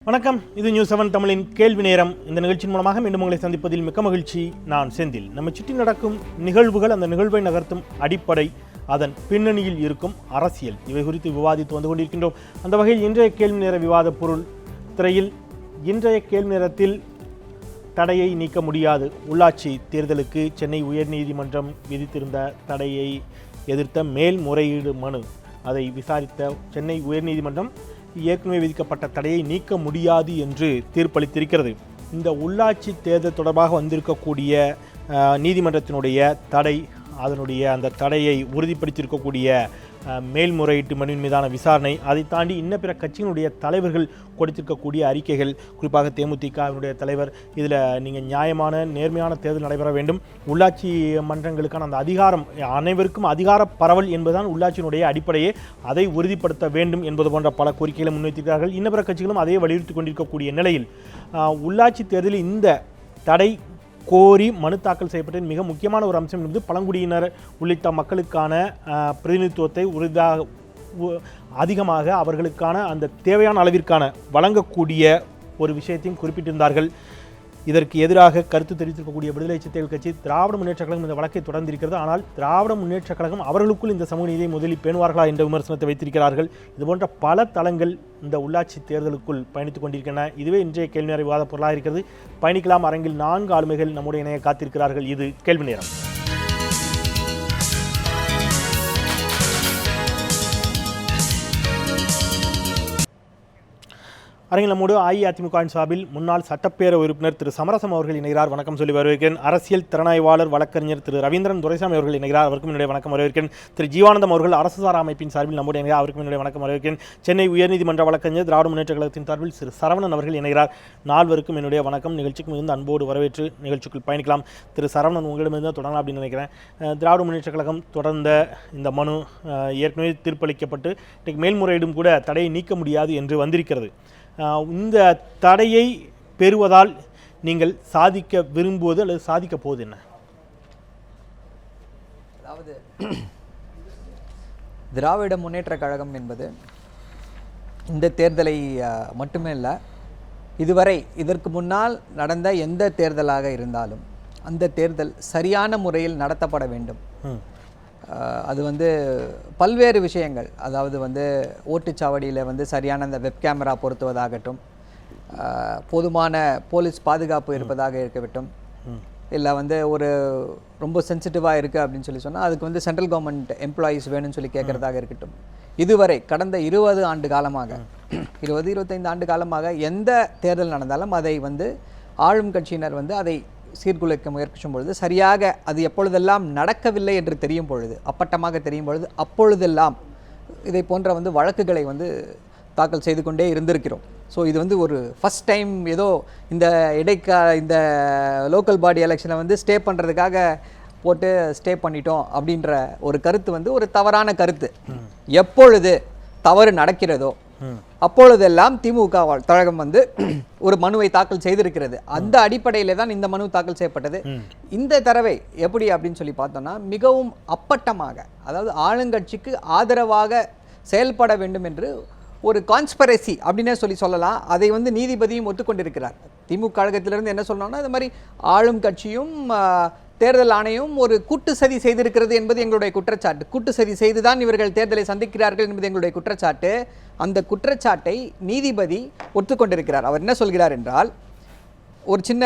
வணக்கம். இது நியூஸ் 7 தமிழின் கேள்வி நேரம். இந்த நிகழ்ச்சியின் மூலமாக மீண்டும் உங்களை சந்திப்பதில் மிக்க மகிழ்ச்சி. நான் செந்தில். நம்ம சுற்றி நடக்கும் நிகழ்வுகள், அந்த நிகழ்வை நகர்த்தும் அடிப்படை, அதன் பின்னணியில் இருக்கும் அரசியல், இவை குறித்து விவாதித்து வந்து கொண்டிருக்கின்றோம். அந்த வகையில் இன்றைய கேள்வி நேர விவாத பொருள் திரையில் இன்றைய கேள்வி நேரத்தில் தடையை நீக்க முடியாது. உள்ளாட்சி தேர்தலுக்கு சென்னை உயர்நீதிமன்றம் விதித்திருந்த தடையை எதிர்த்த மேல்முறையீடு மனு, அதை விசாரித்த சென்னை உயர்நீதிமன்றம் ஏற்கனவே விதிக்கப்பட்ட தடையை நீக்க முடியாது என்று தீர்ப்பளித்திருக்கிறது. இந்த உள்ளாட்சி தேர்தல் தொடர்பாக வந்திருக்கக்கூடிய நீதிமன்றத்தினுடைய தடை, அதனுடைய அந்த தடையை உறுதிப்படுத்தியிருக்கக்கூடிய மேல்முறையீட்டு மனுவின் மீதான விசாரணை, அதை தாண்டி இன்ன பிற கட்சியினுடைய தலைவர்கள் கொடுத்திருக்கக்கூடிய அறிக்கைகள், குறிப்பாக தேமுதிகவினுடைய தலைவர், இதில் நீங்கள் நியாயமான நேர்மையான தேர்தல் நடைபெற வேண்டும், உள்ளாட்சி மன்றங்களுக்கான அந்த அதிகாரம், அனைவருக்கும் அதிகார பரவல் என்பதுதான் உள்ளாட்சியினுடைய அடிப்படையே, அதை உறுதிப்படுத்த வேண்டும் என்பது போன்ற பல கோரிக்கைகளை முன்வைத்திருக்கிறார்கள். இன்ன பிற கட்சிகளும் அதை வலியுறுத்தி கொண்டிருக்கக்கூடிய நிலையில் உள்ளாட்சி தேர்தலில் இந்த தடை கோரி மனு தாக்கல் செய்யப்பட்ட மிக முக்கியமான ஒரு அம்சம் என்பது பழங்குடியினர் உள்ளிட்ட மக்களுக்கான பிரதிநிதித்துவத்தை அதிகமாக அவர்களுக்கான அந்த தேவையான அளவிற்கான வழங்கக்கூடிய ஒரு விஷயத்தையும் குறிப்பிட்டிருந்தார்கள். இதற்கு எதிராக கருத்து தெரிவித்திருக்கக்கூடிய விடுதலை சிறுத்தைகள் கட்சி, திராவிட முன்னேற்ற கழகம் இந்த வழக்கை தொடர்ந்திருக்கிறது. ஆனால் திராவிட முன்னேற்ற கழகம் அவர்களுக்குள் இந்த சமூக நீதியை முதலில் பேணுவார்களா என்ற விமர்சனத்தை வைத்திருக்கிறார்கள். இதுபோன்ற பல தளங்கள் இந்த உள்ளாட்சி தேர்தலுக்குள் பயணித்துக் கொண்டிருக்கின்றன. இதுவே இன்றைய கேள்வி நேர விவாத பொருளாக இருக்கிறது. பயணிக்கலாம். அரங்கில் 4 ஆளுமைகள் நம்முடைய இணைய காத்திருக்கிறார்கள். இது கேள்வி நேரம். அரங்கில் நம்மோடு அஇஅதிமுகவின் சார்பில் முன்னாள் சட்டப்பேரவை உறுப்பினர் திரு சமரசம் அவர்கள் இணைகிறார். வணக்கம் சொல்லி வரவேற்கிறேன். அரசியல் திறனாய்வாளர் வழக்கறிஞர் திரு ரவீந்திரன் துரைசாமி அவர்கள் இணைகிறார். அவருக்கும் என்னுடைய வணக்கம் வரவேற்கிறேன். திரு ஜீவானந்தம் அவர்கள் அரசு சாரா அமைப்பின் சார்பில் நம்முடைய இணைகிறார். அவருக்கும் என்னுடைய வணக்கம் வரவேற்கிறேன். சென்னை உயர்நீதிமன்ற வழக்கறிஞர் திராவிட முன்னேற்ற கழகத்தின் சார்பில் திரு சரவணன் அவர்கள் இணைகிறார். 4வருக்கும் என்னுடைய வணக்கம். நிகழ்ச்சிக்கு மிகுந்த அன்போடு வரவேற்று நிகழ்ச்சிக்குள் பயணிக்கலாம். திரு சரவணன், உங்களிடமிருந்து தொடங்கலாம் அப்படின்னு நினைக்கிறேன். திராவிட முன்னேற்ற கழகம் தொடர்ந்த இந்த மனு ஏற்கனவே தீர்ப்பளிக்கப்பட்டு இன்றைக்கு மேல்முறையீடும் கூட தடையை நீக்க முடியாது என்று வந்திருக்கிறது. இந்த தடையை பெறுவதால் நீங்கள் சாதிக்க விரும்புவது அல்லது சாதிக்க போவது என்ன? அதாவது திராவிட முன்னேற்ற கழகம் என்பது இந்த தேர்தலை மட்டுமே இல்லை, இதுவரை இதற்கு முன்னால் நடந்த எந்த தேர்தலாக இருந்தாலும் அந்த தேர்தல் சரியான முறையில் நடத்தப்பட வேண்டும். அது பல்வேறு விஷயங்கள், அதாவது ஓட்டுச்சாவடியில் சரியான அந்த வெப் கேமரா பொருத்துவதாகட்டும், போதுமான போலீஸ் பாதுகாப்பு இருப்பதாக இருக்கட்டும், இல்லை ஒரு ரொம்ப சென்சிட்டிவாக இருக்குது அப்படின்னு சொன்னால் அதுக்கு சென்ட்ரல் கவர்மெண்ட் எம்ப்ளாயீஸ் வேணும்னு சொல்லி கேட்குறதாக இருக்கட்டும், இதுவரை கடந்த 20 ஆண்டு காலமாக 20-25 ஆண்டு காலமாக எந்த தேர்தல் நடந்தாலும் அதை ஆளும் கட்சியினர் அதை சீர்குலைக்க முயற்சிக்கும் பொழுது, சரியாக அது எப்பொழுதெல்லாம் நடக்கவில்லை என்று தெரியும் பொழுது, அப்பட்டமாக தெரியும் பொழுது, அப்பொழுதெல்லாம் இதை போன்ற வழக்குகளை தாக்கல் செய்து கொண்டே இருந்திருக்கிறோம். ஸோ இது ஒரு ஃபஸ்ட் டைம் ஏதோ இந்த லோக்கல் பாடி எலெக்ஷனை ஸ்டே பண்ணுறதுக்காக போட்டு ஸ்டே பண்ணிட்டோம் அப்படின்ற ஒரு கருத்து ஒரு தவறான கருத்து. எப்பொழுது தவறு நடக்கிறதோ அப்பொழுதெல்லாம் திமுக கழகம் ஒரு மனுவை தாக்கல் செய்திருக்கிறது. அந்த அடிப்படையிலே தான் இந்த மனு தாக்கல் செய்யப்பட்டது. இந்த தடவை எப்படி அப்படின்னு சொல்லி பார்த்தோம்னா, மிகவும் அப்பட்டமாக, அதாவது ஆளுங்கட்சிக்கு ஆதரவாக செயல்பட வேண்டும் என்று ஒரு கான்ஸ்பரசி அப்படின்னே சொல்லலாம். அதை நீதிபதியும் ஒத்துக்கொண்டிருக்கிறார். திமுக கழகத்திலிருந்து என்ன சொல்லணும்னா, அது மாதிரி ஆளும் கட்சியும் தேர்தல் ஆணையம் ஒரு கூட்டு சதி செய்திருக்கிறது என்பது எங்களுடைய குற்றச்சாட்டு. கூட்டு சதி செய்துதான் இவர்கள் தேர்தலை சந்திக்கிறார்கள் என்பது எங்களுடைய குற்றச்சாட்டு. அந்த குற்றச்சாட்டை நீதிபதி ஒத்துக்கொண்டிருக்கிறார். அவர் என்ன சொல்கிறார் என்றால், ஒரு சின்ன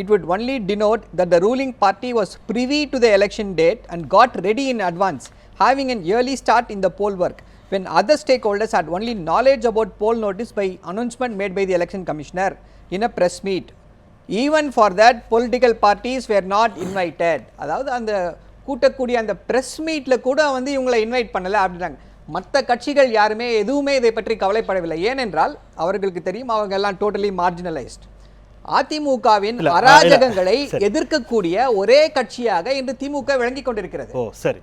it would only denote that the ruling party was privy to the election date and got ready in advance, having an early start in the poll work, when other stakeholders had only knowledge about poll notice by announcement made by the election commissioner in a press meet. Even for that, political parties were not invited. அதாவது அந்த கூட்டக்கூடிய அந்த press மீட்டில் கூட இவங்களை invite பண்ணலை அப்படின்றாங்க. மற்ற கட்சிகள் யாருமே எதுவுமே இதை பற்றி கவலைப்படவில்லை. ஏனென்றால் அவர்களுக்கு தெரியும், அவங்க எல்லாம் டோட்டலி மார்ஜினலைஸ்ட். அதிமுகவின் அராஜகங்களை எதிர்க்கக்கூடிய ஒரே கட்சியாக இன்று திமுக விளங்கி கொண்டிருக்கிறது. ஓ சரி.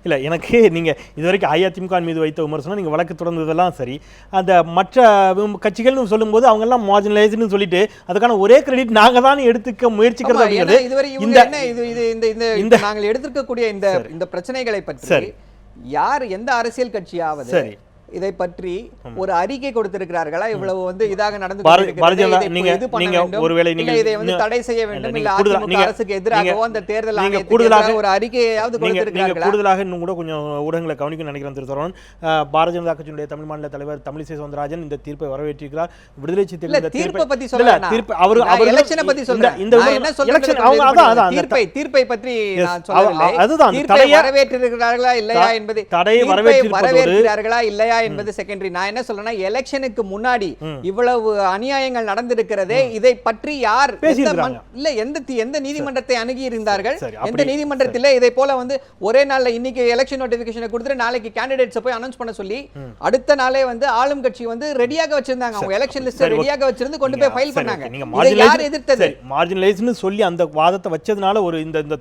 இல்லை, எனக்கு நீங்கள் இதுவரைக்கும் அஇஅதிமுக மீது வைத்த விமர்சனம், நீங்கள் வழக்கு தொடர்ந்ததெல்லாம் சரி, அந்த மற்ற கட்சிகள்னு சொல்லும்போது அவங்கெல்லாம் மார்ஜினலைஸ்டுன்னு சொல்லிட்டு அதுக்கான ஒரே கிரெடிட் நாங்கள் தான் எடுத்துக்க முயற்சிக்கிறது அப்படிங்கிறது. நாங்கள் எடுத்திருக்கக்கூடிய இந்த பிரச்சனைகளை பற்றி யார், எந்த அரசியல் கட்சியாவது இதை பற்றி ஒரு அறிக்கை கொடுத்திருக்கிறார்களா? இவ்வளவு வந்து இதாக நடந்து ஒருவேளை நீங்க இதை வந்து தடை செய்ய வேண்டும் இல்ல அதிமுக அரசுக்கு எதிராகவோ அந்த தேர்தல் ஆணையத்துக்கு ஒரு அறிக்கையாவது கொடுத்திருக்கிறார்களா? கூடுதலாக இன்னும் கூட கொஞ்சம் ஊடகங்களை கவனிக்க நினைக்கிறேன் திரு சரவணன். பாரதிய ஜனதா கட்சியினுடைய தமிழ் மாநில தலைவர் தமிழிசை சவுந்தரராஜன் இந்த தீர்ப்பை வரவேற்றிருக்கிறார். விடுதலை சிறுத்தைகள் தீர்ப்பை பத்தி சொல்றேன், எலெக்ஷனை பத்தி சொல்றேன். நான் என்ன சொல்றேன், தீர்ப்பை பற்றி நான் சொல்லவில்லை. அதுதான் தீர்ப்பை வரவேற்றிருக்கிறார்களா இல்லையா என்பது, தீர்ப்பை வரவேற்கிறார்களா இல்லையா என்பது செகண்டரி. நான் என்ன சொல்றேன்னா, எலெக்ஷனுக்கு முன்னாடி இவ்வளவு அநியாயங்கள் நடந்திருக்கிறதே, இதை பற்றி யார் இல்ல எந்த நீதிமன்றத்தை அணுகி இருந்தார்கள்? எந்த நீதிமன்றத்தில் இதை போல வந்து ஒரே நாள்ல இன்னைக்கு எலெக்ஷன் நோட்டிபிகேஷனை கொடுத்துட்டு நாளைக்கு கேண்டிடேட்ஸ் போய் அனௌன்ஸ் பண்ண சொல்லி அடுத்த நாளே வந்து ஆளும் கட்சி வந்து ரெடியாக வச்சிருந்தாங்க. அவங்க எலெக்ஷன் லிஸ்ட் ரெடியாக வச்சிருந்து கொண்டு போய் ஃபைல் பண்ணாங்க. இதை யார் எதிர்த்தது? மார்ஜினலைஸ்ட்னு சொல்லி அந்த வாதத்தை வச்சதுனால ஒரு இந்த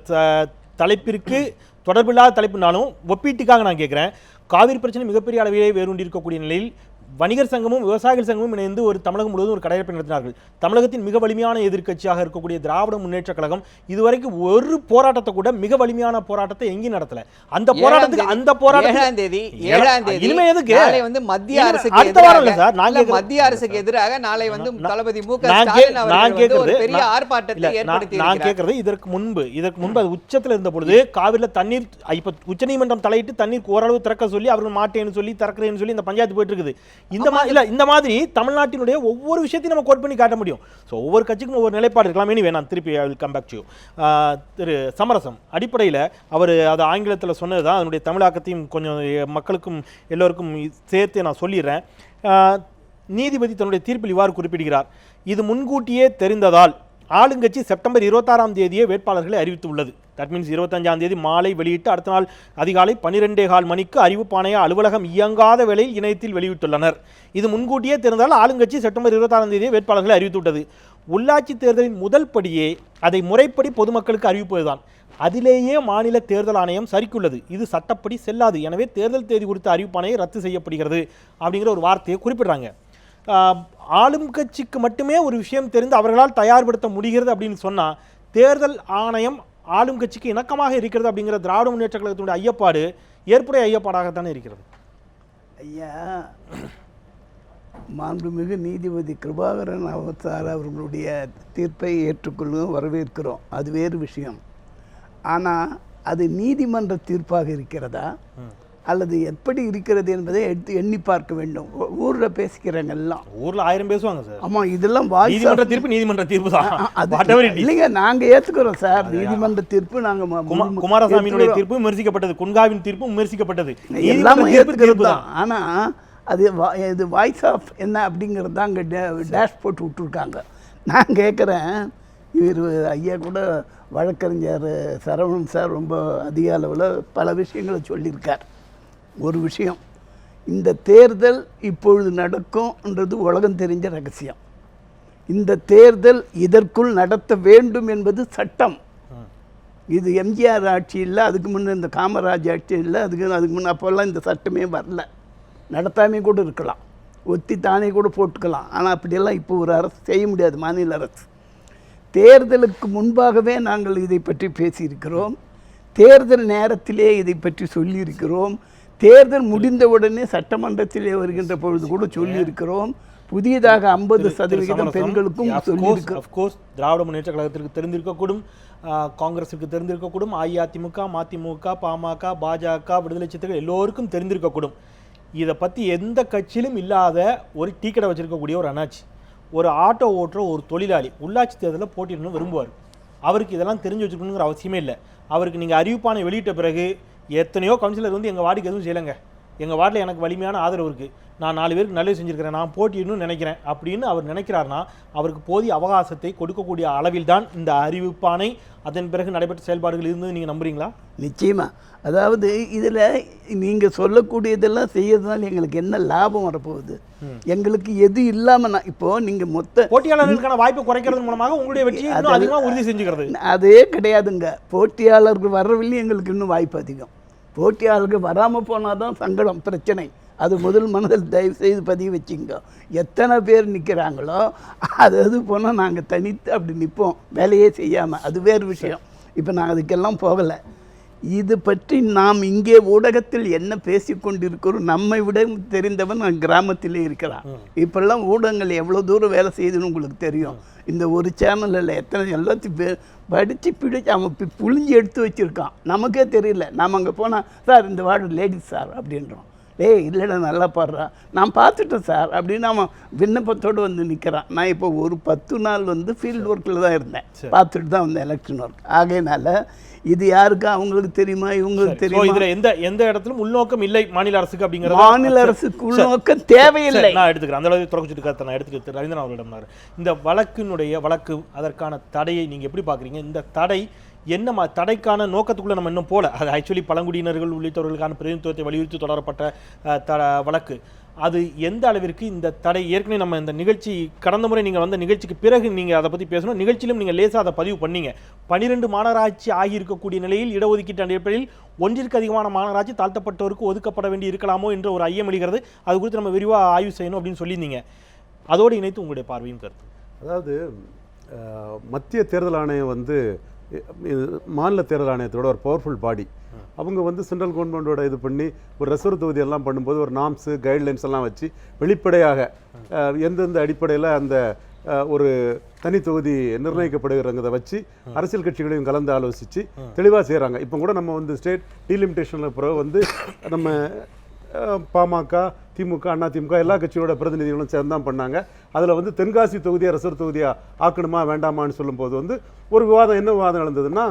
தலைப்பிற்கு தொடர்பில்லாத தலைப்புனாலும் ஒப்பீட்டுக்காக நான் கேட்கிறேன். காவிரி பிரச்சனை மிகப்பெரிய அளவிலே வேரூண்டி இருக்கக்கூடிய நிலையில் வணிகர் சங்கமும் விவசாயிகள் சங்கமும் இணைந்து ஒரு தமிழகம் முழுவதும் ஒரு கடையெடுப்பை நடத்தினார்கள். தமிழகத்தின் மிக வலிமையான எதிர்க்கட்சியாக இருக்கக்கூடிய திராவிட முன்னேற்ற கழகம் இதுவரைக்கும் ஒரு போராட்டத்தை கூட மிக வலிமையான போராட்டத்தை எங்கேயும் நடத்தல. அந்த போராட்டத்துக்கு இனிமே எதுக்கு வந்து மத்திய அரசுக்கு மத்திய அரசுக்கு எதிராக நாளை வந்து தளபதி மு க ஸ்டாலின் அவர்கள் ஒரு பெரிய ஆர்ப்பாட்டத்தை ஏற்படுத்தி நான் கேட்கறது இதற்கு முன்பு அது உச்சத்தில் இருந்த பொழுது காவிரில தண்ணீர் இப்ப உச்சநீதிமன்றம் தலையிட்டு தண்ணீர் ஓரளவு திறக்க சொல்லி அவர்கள் மாட்டேன்னு சொல்லி திறக்கிறேன்னு சொல்லி இந்த பஞ்சாயத்து போயிட்டு இருக்குது. இந்த மாதிரி தமிழ்நாட்டினுடைய ஒவ்வொரு விஷயத்தையும் நம்ம கோட் பண்ணி காட்ட முடியும். ஸோ ஒவ்வொரு கட்சிக்கும் ஒவ்வொரு நிலைப்பாடு இருக்கலாம். எனிவே நான் திருப்பி I will come back to you. திரு சமரசம் அடிப்படையில் அவர் அது ஆங்கிலத்தில் சொன்னது தான், அதனுடைய தமிழாக்கத்தையும் கொஞ்சம் மக்களுக்கும் எல்லோருக்கும் சேர்த்து நான் சொல்லிடுறேன். நீதிபதி தன்னுடைய தீர்ப்பில் இவ்வாறு குறிப்பிடுகிறார்: இது முன்கூட்டியே தெரிந்ததால் ஆளுங்கட்சி செப்டம்பர் 26ஆம் தேதியே வேட்பாளர்களை அறிவித்துள்ளது. தட் மீன்ஸ் 25ஆம் தேதி மாலை வெளியிட்டு அடுத்த நாள் அதிகாலை 12:15 மணிக்கு அறிவிப்பாணைய அலுவலகம் இயங்காத வேளையில் இணையத்தில் வெளியிட்டுள்ளனர். இது முன்கூட்டியே தெரிந்தால் ஆளுங்கட்சி செப்டம்பர் 26ஆம் தேதியே வேட்பாளர்களை அறிவித்துவிட்டது. உள்ளாட்சி தேர்தலின் முதல் படியே அதை முறைப்படி பொதுமக்களுக்கு அறிவிப்பதுதான். அதிலேயே மாநில தேர்தல் ஆணையம் சரிக்குள்ளது. இது சட்டப்படி செல்லாது. எனவே தேர்தல் தேதி குறித்த அறிவிப்பாணையை ரத்து செய்யப்படுகிறது அப்படிங்கிற ஒரு வார்த்தையை குறிப்பிடுறாங்க. ஆளும் கட்சிக்கு மட்டுமே ஒரு விஷயம் தெரிந்து அவர்களால் தயார்படுத்த முடிகிறது அப்படின்னு சொன்னால் தேர்தல் ஆணையம் ஆளும் கட்சிக்கு இணக்கமாக இருக்கிறது அப்படிங்கிற திராவிட முன்னேற்ற கழகத்தினுடைய ஐயப்பாடு ஏற்புடைய ஐயப்பாடாகத்தானே இருக்கிறது. ஐயா, மாண்புமிகு நீதிபதி கிருபாகரன் அவர்களுடைய தீர்ப்பை ஏற்றுக்கொள்ளும் வரவேற்கிறோம். அது வேறு விஷயம். ஆனால் அது நீதிமன்ற தீர்ப்பாக இருக்கிறதா அல்லது எப்படி இருக்கிறது என்பதை எடுத்து எண்ணி பார்க்க வேண்டும். ஊரில் பேசிக்கிறாங்க எல்லாம், ஊரில் 1000 பேசுவாங்க சார். ஆமாம், இதெல்லாம் நீதிமன்ற தீர்ப்பு தான். இல்லைங்க, நாங்கள் ஏற்றுக்கிறோம் சார். நீதிமன்ற தீர்ப்பு நாங்கள் குமாரசாமியினுடைய தீர்ப்பு விமர்சிக்கப்பட்டது, குன்காவின் தீர்ப்பு விமர்சிக்கப்பட்டது, எல்லாமே ஏற்றுக்கிறது தான். ஆனால் அது இது வாய்ஸ் ஆஃப் என்ன அப்படிங்கிறது தான் அங்கே டேஷ் போட்டு விட்டுருக்காங்க. நான் கேட்குறேன், இவர் ஐயா கூட வழக்கறிஞர் சரவணன் சார் ரொம்ப அதிக அளவில் பல விஷயங்களை சொல்லியிருக்கார். ஒரு விஷயம், இந்த தேர்தல் இப்பொழுது நடக்கும்ன்றது உலகம் தெரிஞ்ச ரகசியம். இந்த தேர்தல் இதற்குள் நடத்த வேண்டும் என்பது சட்டம். இது எம்ஜிஆர் ஆட்சி இல்லை, அதுக்கு முன்னே இந்த காமராஜ் ஆட்சி இல்லை, அதுக்கு முன்னே அப்போல்லாம் இந்த சட்டமே வரல. நடத்தாமே கூட இருக்கலாம், ஒத்தி தானே கூட போட்டுக்கலாம். ஆனால் அப்படியெல்லாம் இப்போ ஒரு அரசு செய்ய முடியாது, மாநில அரசு. தேர்தலுக்கு முன்பாகவே நாங்கள் இதை பற்றி பேசியிருக்கிறோம். தேர்தல் நேரத்திலே இதை பற்றி சொல்லியிருக்கிறோம். தேர்தல் முடிந்தவுடனே சட்டமன்றத்திலே வருகின்ற பொழுது கூட சொல்லியிருக்கிறோம். புதியதாக 50% பெண்களுக்கும் சொல்லியிருக்கிறோம். திராவிட முன்னேற்ற கழகத்திற்கு தெரிந்திருக்கக்கூடும், காங்கிரஸுக்கு தெரிந்திருக்கக்கூடும், அஇஅதிமுக, மதிமுக, பாமக, பாஜக, விடுதலை சிறுத்தைகள் எல்லோருக்கும் தெரிந்திருக்கக்கூடும். இதை பற்றி எந்த கட்சியிலும் இல்லாத ஒரு டீ கடை வச்சிருக்கக்கூடிய ஒரு அண்ணாச்சி, ஒரு ஆட்டோ ஓட்டுற ஒரு தொழிலாளி உள்ளாட்சி தேர்தலில் போட்டிடணும்னு விரும்புவார். அவருக்கு இதெல்லாம் தெரிஞ்சு வச்சுக்கணுங்கிற அவசியமே இல்லை. அவருக்கு நீங்கள் அறிவிப்பானை வெளியிட்ட பிறகு எத்தனையோ கவுன்சிலர் வந்து எங்கள் வார்டுக்கு எதுவும் செய்யலைங்க, எங்கள் வார்டில் எனக்கு வலிமையான ஆதரவு இருக்குது, நான் 4 பேருக்கு நல்லது செஞ்சுருக்கிறேன், நான் போட்டிடணும்னு நினைக்கிறேன் அப்படின்னு அவர் நினைக்கிறார்னா அவருக்கு போதிய அவகாசத்தை கொடுக்கக்கூடிய அளவில் தான் இந்த அறிவிப்பானை அதன் பிறகு நடைபெற்ற செயல்பாடுகள் இருந்தது நீங்கள் நம்புறீங்களா? நிச்சயமாக. அதாவது இதில் நீங்கள் சொல்லக்கூடியதெல்லாம் செய்யறதுனால எங்களுக்கு என்ன லாபம் வரப்போகுது? எங்களுக்கு எது இல்லாமல் நான் இப்போது நீங்கள் மொத்த போட்டியாளர்களுக்கான வாய்ப்பை குறைக்கிறது மூலமாக உங்களுடைய வெற்றியை இன்னும் அதிகமாக உறுதி செஞ்சுக்கிறது அதே கிடையாதுங்க. போட்டியாளர்கள் வர்றவில்லையும் எங்களுக்கு இன்னும் வாய்ப்பு அதிகம். போட்டியாளர்கள் வராமல் போனால் தான் சங்கடம், பிரச்சனை. அது முதல் மனதில் தயவு செய்து பதிவு வச்சுங்க. எத்தனை பேர் நிற்கிறாங்களோ அது போனால் நாங்கள் தனித்து அப்படி நிற்போம், வேலையே செய்யாமல். அது வேறு விஷயம். இப்போ நான் அதுக்கெல்லாம் போகலை. இது பற்றி நாம் இங்கே ஊடகத்தில் என்ன பேசிக்கொண்டிருக்கிறோம், நம்மை விட தெரிந்தவன் கிராமத்திலே இருக்கிறான். இப்பெல்லாம் ஊடகங்கள் எவ்வளோ தூரம் வேலை செய்யுதுன்னு உங்களுக்கு தெரியும். இந்த ஒரு சேனலில் எத்தனை எல்லாத்தையும் படித்து பிடிச்சி அவன் புழிஞ்சு எடுத்து வச்சுருக்கான், நமக்கே தெரியல. நாம் அங்கே போனால் சார் இந்த வார்டு லேடிஸ் சார் அப்படின்றோம். இல்லைடா நல்லா பாடுறா, நான் பார்த்துட்டேன் சார் அப்படின்னு அவன் விண்ணப்பத்தோடு வந்து நிற்கிறான். நான் இப்போ ஒரு 10 நாள் வந்து ஃபீல்டு ஒர்க்கில் தான் இருந்தேன், பார்த்துட்டு தான் வந்தேன் எலெக்ஷன் ஒர்க். ஆகையினால இது யாருக்கு அவங்களுக்கு தெரியுமா, இவங்களுக்கு தெரியுமா? இதில் எந்த இடத்திலும் உள்நோக்கம் இல்லை மாநில அரசுக்கு அப்படிங்கிறது. மாநில அரசுக்கு உள்நோக்கம் தேவையில்லை. நான் எடுத்துக்கிறேன், அந்த அளவுக்கு தொடர்ச்சி கருத்தை நான் எடுத்துக்கிட்டு ரவீந்திரன் அவர்களிடம். இந்த வழக்கு அதற்கான தடையை நீங்கள் எப்படி பார்க்குறீங்க? இந்த தடை என்ன தடைக்கான நோக்கத்துக்குள்ளே நம்ம இன்னும் போல, அது ஆக்சுவலி பழங்குடியினர்கள் உள்ளிட்டவர்களுக்கான பிரதிநிதித்துவத்தை வலியுறுத்தி தொடரப்பட்ட வழக்கு, அது எந்த அளவிற்கு இந்த தடை ஏற்கனவே நம்ம இந்த நிகழ்ச்சி கடந்த முறை நீங்கள் வந்த நிகழ்ச்சிக்கு பிறகு நீங்கள் அதை பற்றி பேசணும், நிகழ்ச்சியிலும் நீங்கள் லேசாக அதை பதிவு பண்ணீங்க. 12 மாநகராட்சி ஆகியிருக்கக்கூடிய நிலையில் இடஒதுக்கீட்டு அடிப்படையில் ஒன்றிற்கு அதிகமான மாநகராட்சி தாழ்த்தப்பட்டவருக்கு ஒதுக்கப்பட வேண்டி இருக்கலாமோ என்ற ஒரு ஐயம் எழுகிறது. அது குறித்து நம்ம விரிவாக ஆய்வு செய்யணும் அப்படின்னு சொல்லியிருந்தீங்க. அதோடு இணைத்து உங்களுடைய பார்வையும் கருத்து. அதாவது மத்திய தேர்தல் ஆணையம் வந்து மாநில தேர்தல் ஆணையத்தோட ஒரு பவர்ஃபுல் பாடி. அவங்க வந்து சென்ட்ரல் கவர்மெண்ட்டோட இது பண்ணி ஒரு ரிசர்வ் தொகுதி எல்லாம் பண்ணும்போது ஒரு நாம்ஸு கைட்லைன்ஸ் எல்லாம் வச்சு வெளிப்படையாக எந்தெந்த அடிப்படையில் அந்த ஒரு தனி தொகுதி நிர்ணயிக்கப்படுகிறத வச்சு அரசியல் கட்சிகளையும் கலந்து ஆலோசித்து தெளிவாக செய்கிறாங்க. இப்போ கூட நம்ம வந்து ஸ்டேட் டீலிமிட்டேஷனில் பிறகு வந்து நம்ம பாமக, திமுக, அண்ணா திமுக எல்லா கட்சியோட பிரதிநிதிகளும் சேர்ந்து தான் பண்ணாங்க. அதில் வந்து தென்காசி தொகுதியை ரிசர்வ் தொகுதியாக ஆக்கணுமா வேண்டாமான்னு சொல்லும்போது வந்து ஒரு விவாதம் என்ன விவாதம் எழுந்ததுன்னா,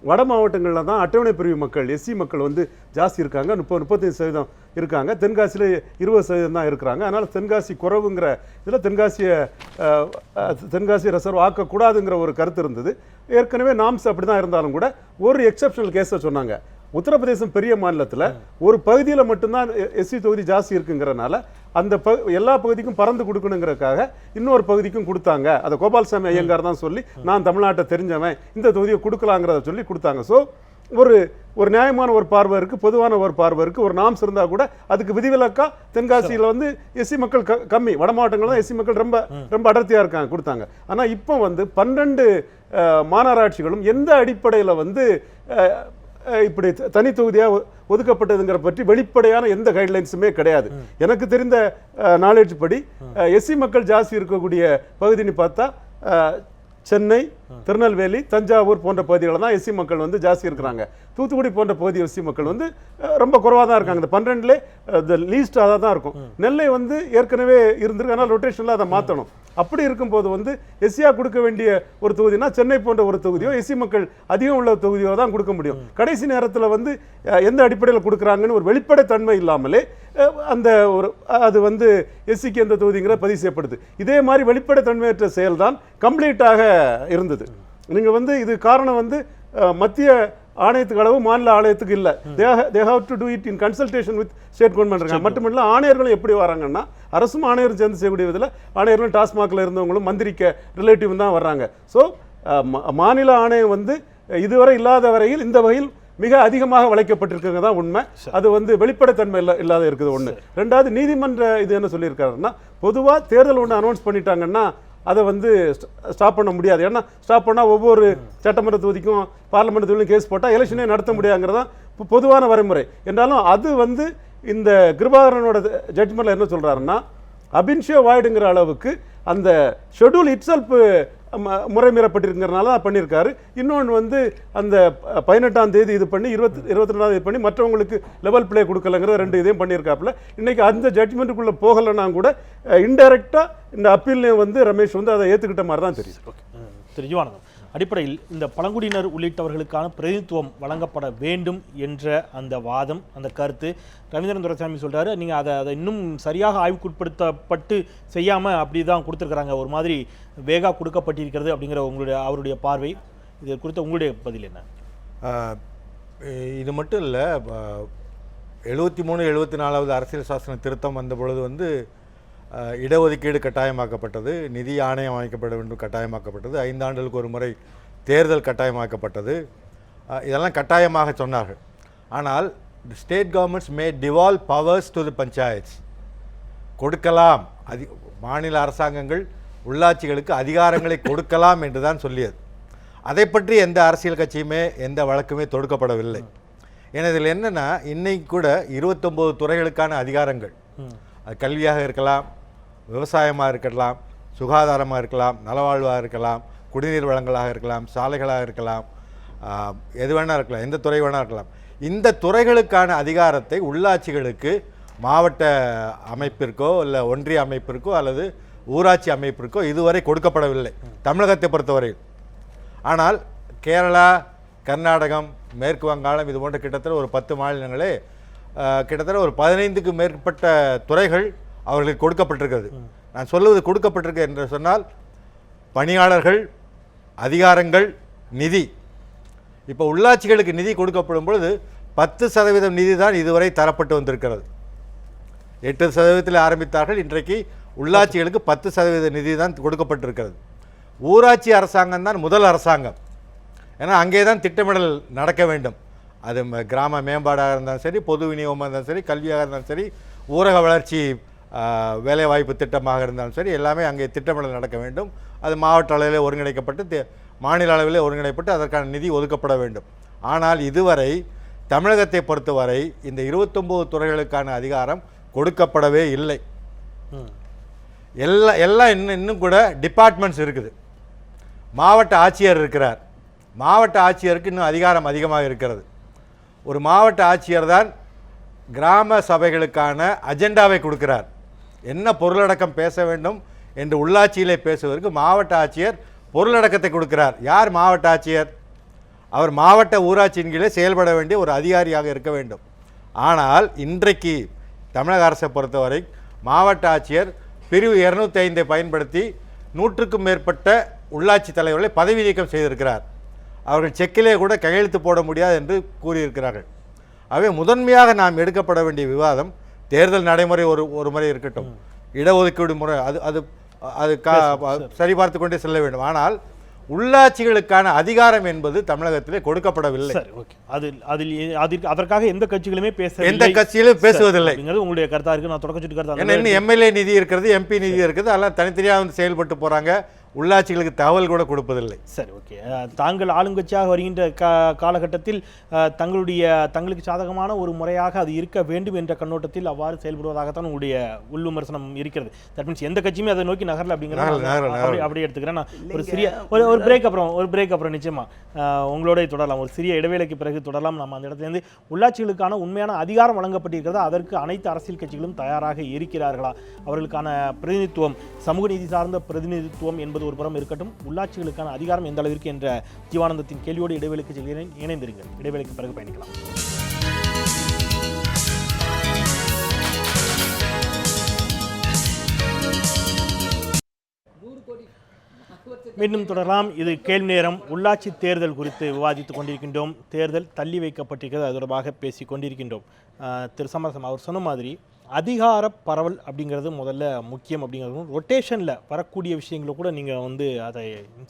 வட மாவட்டங்களில் தான் அட்டவணை பிரிவு மக்கள் எஸ்சி மக்கள் வந்து ஜாஸ்தி இருக்காங்க, 35% இருக்காங்க. தென்காசியில் 20% தான் இருக்கிறாங்க. அதனால் தென்காசி குறைவுங்கிற இதில் தென்காசி ரிசர்வ் ஆக்கக்கூடாதுங்கிற ஒரு கருத்து இருந்தது. ஏற்கனவே நாம்ஸ் அப்படி தான் இருந்தாலும் கூட ஒரு எக்ஸப்ஷனல் கேஸை சொன்னாங்க. உத்தரப்பிரதேசம் பெரிய மாநிலத்தில் ஒரு பகுதியில் மட்டும்தான் எஸ்சி தொகுதி ஜாஸ்தி இருக்குங்கிறனால அந்த எல்லா பகுதிக்கும் பறந்து கொடுக்கணுங்கிறதுக்காக இன்னொரு பகுதிக்கும் கொடுத்தாங்க. அதை கோபால்சாமி ஐயங்கார் தான் சொல்லி, நான் தமிழ்நாட்டை தெரிஞ்சவன் இந்த தொகுதியை கொடுக்கலாங்கிறத சொல்லி கொடுத்தாங்க. ஸோ ஒரு நியாயமான ஒரு பார்வை இருக்குது, பொதுவான ஒரு பார்வை இருக்குது. ஒரு நாம்ஸ் இருந்தால் கூட அதுக்கு விதிவிலக்கா தென்காசியில் வந்து எஸ்சி மக்கள் கம்மி, வட மாவட்டங்கள் தான் எஸ்சி மக்கள் ரொம்ப ரொம்ப அடர்த்தியாக இருக்காங்க கொடுத்தாங்க. ஆனால் இப்போ வந்து 12 மாநகராட்சிகளும் எந்த அடிப்படையில் வந்து இப்படி தனி தொகுதியாக ஒதுக்கப்பட்டதுங்கிற பற்றி வெளிப்படையான எந்த கைட்லைன்ஸுமே கிடையாது. எனக்கு தெரிந்த நாலேஜ் படி எஸ்சி மக்கள் ஜாஸ்தி இருக்கக்கூடிய பகுதின்னு பார்த்தா சென்னை, திருநெல்வேலி, தஞ்சாவூர் போன்ற பகுதிகளில் தான் எஸ்சி மக்கள் வந்து ஜாஸ்தி இருக்கிறாங்க. தூத்துக்குடி போன்ற பகுதி எஸ்சி மக்கள் வந்து ரொம்ப குறைவாக தான் இருக்காங்க. இந்த 12 லீஸ்ட் அதாக தான் இருக்கும். நெல்லை வந்து ஏற்கனவே இருந்திருக்கு, ஆனால் ரொட்டேஷனில் அதை மாற்றணும். அப்படி இருக்கும்போது வந்து எஸ்சியாக கொடுக்க வேண்டிய ஒரு தொகுதினா சென்னை போன்ற ஒரு தொகுதியோ எஸ்சி மக்கள் அதிகம் உள்ள தொகுதியோ தான் கொடுக்க முடியும். கடைசி நேரத்தில் வந்து எந்த அடிப்படையில் கொடுக்குறாங்கன்னு ஒரு வெளிப்படைத்தன்மை இல்லாமலே அந்த ஒரு அது வந்து எஸ்சிக்கு எந்த தொகுதிங்கிற பதிவு செய்யப்படுது. இதே மாதிரி வெளிப்படைத்தன்மையற்ற செயல் தான் கம்ப்ளீட்டாக இருந்தது. நீங்கள் வந்து இது காரணம் வந்து மத்திய ஆணையத்துக்கு அளவு மாநில ஆணையத்துக்கு இல்லை. They have to do it in consultation with state government. மட்டுமில்ல ஆணையர்களும் எப்படி வராங்கன்னா, அரசும் ஆணையரும் சேர்ந்து செய்யக்கூடிய விதத்தில் ஆணையர்களும் டாஸ்மாகில் இருந்தவங்களும் மந்திரிக்க ரிலேட்டிவ் தான் வர்றாங்க. ஸோ மாநில ஆணையம் வந்து இதுவரை இல்லாத வரையில் இந்த வகையில் மிக அதிகமாக வளைக்கப்பட்டிருக்குங்க தான் உண்மை. அது வந்து வெளிப்படைத்தன்மை இல்லாத இருக்குது ஒன்று. ரெண்டாவது, நீதிமன்ற இது என்ன சொல்லியிருக்காருன்னா, பொதுவாக தேர்தல் ஒன்று அனௌன்ஸ் பண்ணிட்டாங்கன்னா அதை வந்து ஸ்டாப் பண்ண முடியாது. ஏன்னா ஸ்டாப் பண்ணால் ஒவ்வொரு சட்டமன்ற தொகுதிக்கும் பார்லிமெண்ட் தொகுதியும் கேஸ் போட்டால் எலெக்ஷனே நடத்த முடியாதுங்கிறதான் பொதுவான வரைமுறை. என்றாலும் அது வந்து இந்த கிருபாகரனோட ஜட்ஜ்மெண்ட்டில் என்ன சொல்கிறாருன்னா, அபின்ஷியோ வாய்டுங்கிற அளவுக்கு அந்த ஷெட்யூல் இட்செல்ஃப் முறைமீறப்பட்டிருக்கிறனால தான் பண்ணியிருக்காரு. இன்னொன்று வந்து அந்த 18ஆம் தேதி இது பண்ணி 22ஆம் தேதி பண்ணி மற்றவங்களுக்கு லெவல் பிளே கொடுக்கலங்கிற 2 இதையும் பண்ணியிருக்காப்புல. இன்றைக்கி அந்த ஜட்ஜ்மெண்ட்டுக்குள்ளே போகலைன்னா கூட இன்டெரக்டாக இந்த அப்பீல்லையும் வந்து ரமேஷ் வந்து அதை ஏற்றுக்கிட்ட மாதிரி தான் தெரியுது. தெரிஞ்சுவானது அடிப்படையில் இந்த பழங்குடியினர் உள்ளிட்டவர்களுக்கான பிரதிநிதித்துவம் வழங்கப்பட வேண்டும் என்ற அந்த வாதம், அந்த கருத்து ரவீந்திரன் துரைசாமி சொல்கிறாரு. நீங்கள் அதை இன்னும் சரியாக ஆய்வுக்குட்படுத்தப்பட்டு செய்யாமல் அப்படி தான் கொடுத்துருக்குறாங்க, ஒரு மாதிரி வேகா கொடுக்கப்பட்டிருக்கிறது அப்படிங்கிற அவருடைய பார்வை. இது குறித்த உங்களுடைய பதில் என்ன? இது மட்டும் இல்லை, 73, 74வது அரசியல் சாசன திருத்தம் வந்த பொழுது வந்து இடஒதுக்கீடு கட்டாயமாக்கப்பட்டது, நிதி ஆணையம் அமைக்கப்பட வேண்டும் கட்டாயமாக்கப்பட்டது, 5 ஆண்டுகளுக்கு ஒரு முறை தேர்தல் கட்டாயமாக்கப்பட்டது. இதெல்லாம் கட்டாயமாக சொன்னார்கள். ஆனால் state governments May devolve powers to the panchayats. கொடுக்கலாம், மாநில அரசாங்கங்கள் உள்ளாட்சிகளுக்கு அதிகாரங்களை கொடுக்கலாம் என்று தான் சொல்லியது. அதை பற்றி எந்த அரசியல் கட்சியுமே எந்த வழக்குமே தொடுக்கப்படவில்லை. ஏன்னா இதில் என்னென்னா இன்னைக்கு கூட 29 துறைகளுக்கான அதிகாரங்கள், அது கல்வியாக இருக்கலாம், விவசாயமாக இருக்கலாம், சுகாதாரமாக இருக்கலாம், நலவாழ்வாக இருக்கலாம், குடிநீர் வளங்களாக இருக்கலாம், சாலைகளாக இருக்கலாம், எது வேணால் இருக்கலாம், எந்த துறை வேணால் இருக்கலாம். இந்த துறைகளுக்கான அதிகாரத்தை உள்ளாட்சிகளுக்கு மாவட்ட அமைப்பிற்கோ இல்லை ஒன்றிய அமைப்பிற்கோ அல்லது ஊராட்சி அமைப்பிற்கோ இதுவரை கொடுக்கப்படவில்லை தமிழகத்தை பொறுத்தவரையில். ஆனால் கேரளா, கர்நாடகம், மேற்கு வங்காளம் இது போன்ற கிட்டத்தட்ட ஒரு 10 மாநிலங்களே கிட்டத்தட்ட ஒரு 15க்கும் மேற்பட்ட துறைகள் அவர்களுக்கு கொடுக்கப்பட்டிருக்கிறது. நான் சொல்லுவது கொடுக்கப்பட்டிருக்கு என்று சொன்னால் பணியாளர்கள், அதிகாரங்கள், நிதி. இப்போ உள்ளாட்சிகளுக்கு நிதி கொடுக்கப்படும் பொழுது 10% நிதி தான் இதுவரை தரப்பட்டு வந்திருக்கிறது. 8% ஆரம்பித்தார்கள். இன்றைக்கு உள்ளாட்சிகளுக்கு 10% நிதி தான் கொடுக்கப்பட்டிருக்கிறது. ஊராட்சி அரசாங்கம் தான் முதல் அரசாங்கம். ஏன்னா அங்கே தான் திட்டமிடல் நடக்க வேண்டும். அது கிராம மேம்பாடாக இருந்தாலும் சரி, பொது விநியோகமாக இருந்தாலும் சரி, கல்வியாக இருந்தாலும் சரி, ஊரக வளர்ச்சி வேலைவாய்ப்பு திட்டமாக இருந்தாலும் சரி, எல்லாமே அங்கே திட்டமிடல் நடக்க வேண்டும். அது மாவட்ட அளவில் ஒருங்கிணைக்கப்பட்டு மாநில அளவில் ஒருங்கிணைப்பட்டு அதற்கான நிதி ஒதுக்கப்பட வேண்டும். ஆனால் இதுவரை தமிழகத்தை பொறுத்தவரை இந்த 29 துறைகளுக்கான அதிகாரம் கொடுக்கப்படவே இல்லை. எல்லாம் இன்னும் கூட டிபார்ட்மெண்ட்ஸ் இருக்குது. மாவட்ட ஆட்சியர் இருக்கிறார். மாவட்ட ஆட்சியருக்கு இன்னும் அதிகாரம் அதிகமாக இருக்கிறது. ஒரு மாவட்ட ஆட்சியர் தான் கிராம சபைகளுக்கான அஜெண்டாவை கொடுக்கிறார். என்ன பொருளடக்கம் பேச வேண்டும் என்று உள்ளாட்சியிலே பேசுவதற்கு மாவட்ட ஆட்சியர் பொருளடக்கத்தை கொடுக்கிறார். யார் மாவட்ட ஆட்சியர்? அவர் மாவட்ட ஊராட்சியின் கீழே செயல்பட வேண்டிய ஒரு அதிகாரியாக இருக்க வேண்டும். ஆனால் இன்றைக்கு தமிழக அரசை பொறுத்தவரை மாவட்ட ஆட்சியர் பிரிவு 205 பயன்படுத்தி 100க்கும் மேற்பட்ட உள்ளாட்சி தலைவர்களை பதவி நீக்கம் செய்திருக்கிறார். அவர்கள் செக்கிலே கூட கையெழுத்து போட முடியாது என்று கூறியிருக்கிறார்கள். ஆகவே முதன்மையாக நாம் எடுக்கப்பட வேண்டிய விவாதம் தேர்தல் நடைமுறை ஒரு முறை இருக்கட்டும், இடஒதுக்கீடு முறை அது சரிபார்த்து கொண்டே செல்ல வேண்டும். ஆனால் உள்ளாட்சிகளுக்கான அதிகாரம் என்பது தமிழகத்திலே கொடுக்கப்படவில்லை. அதற்காக எந்த கட்சிகளுமே பேசுவதில்லை. உங்களுடைய கருத்தா இருக்கு. நான் தொடக்க கருத்து இன்னும் எம்எல்ஏ நிதி இருக்கிறது, எம்பி நிதி இருக்குது, அதெல்லாம் தனித்தனியாக வந்து செயல்பட்டு போறாங்க. உள்ளாட்சிகளுக்கு தகவல் கூட கொடுப்பதில்லை. சரி, ஓகே. தாங்கள் ஆளுங்கட்சியாக வருகின்ற காலகட்டத்தில் தங்களுக்கு சாதகமான ஒரு முறையாக அது இருக்க வேண்டும் என்ற கண்ணோட்டத்தில் அவ்வாறு செயல்படுவதாகத்தான் உங்களுடைய உள் விமர்சனம் இருக்கிறது. தட் மீன்ஸ் எந்த கட்சியுமே அதை நோக்கி நகரல அப்படிங்கிறத அப்படியே எடுத்துக்கிறேன். நான் ஒரு சிறிய ஒரு பிரேக் அப்புறம் நிச்சயமா உங்களோட தொடரலாம். ஒரு சிறிய இடைவேளைக்கு பிறகு தொடரலாம். நம்ம அந்த இடத்துலேருந்து உள்ளாட்சிகளுக்கான உண்மையான அதிகாரம் வழங்கப்பட்டிருக்கிறதா, அதற்கு அனைத்து அரசியல் கட்சிகளும் தயாராக இருக்கிறார்களா, அவர்களுக்கான பிரதிநிதித்துவம், சமூக நீதி சார்ந்த பிரதிநிதித்துவம் என்பது ஒரு புறம் இருக்கட்டும், உள்ளாட்சிகளுக்கான அதிகாரம் எந்த அளவிற்கு என்ற ஜீவானந்தத்தின் கேள்வியோடு இடைவேளைக்கு செல்கிறேன். இணைந்திருங்கள். இடைவேளைக்கு பிறகு பயணிக்கலாம். மீண்டும் தொடரலாம். இது கேள்வி நேரம். உள்ளாட்சி தேர்தல் குறித்து விவாதித்துக் கொண்டிருக்கின்றோம். தேர்தல் தள்ளி வைக்கப்பட்டிருக்கிறது, அது தொடர்பாக பேசி கொண்டிருக்கின்றோம். திரு சமரசம் அவர் சொன்ன மாதிரி அதிகார பரவல் அப்படிங்கிறது முதல்ல முக்கியம். அப்படிங்கிறதும் ரொட்டேஷனில் வரக்கூடிய விஷயங்களை கூட நீங்கள் வந்து அதை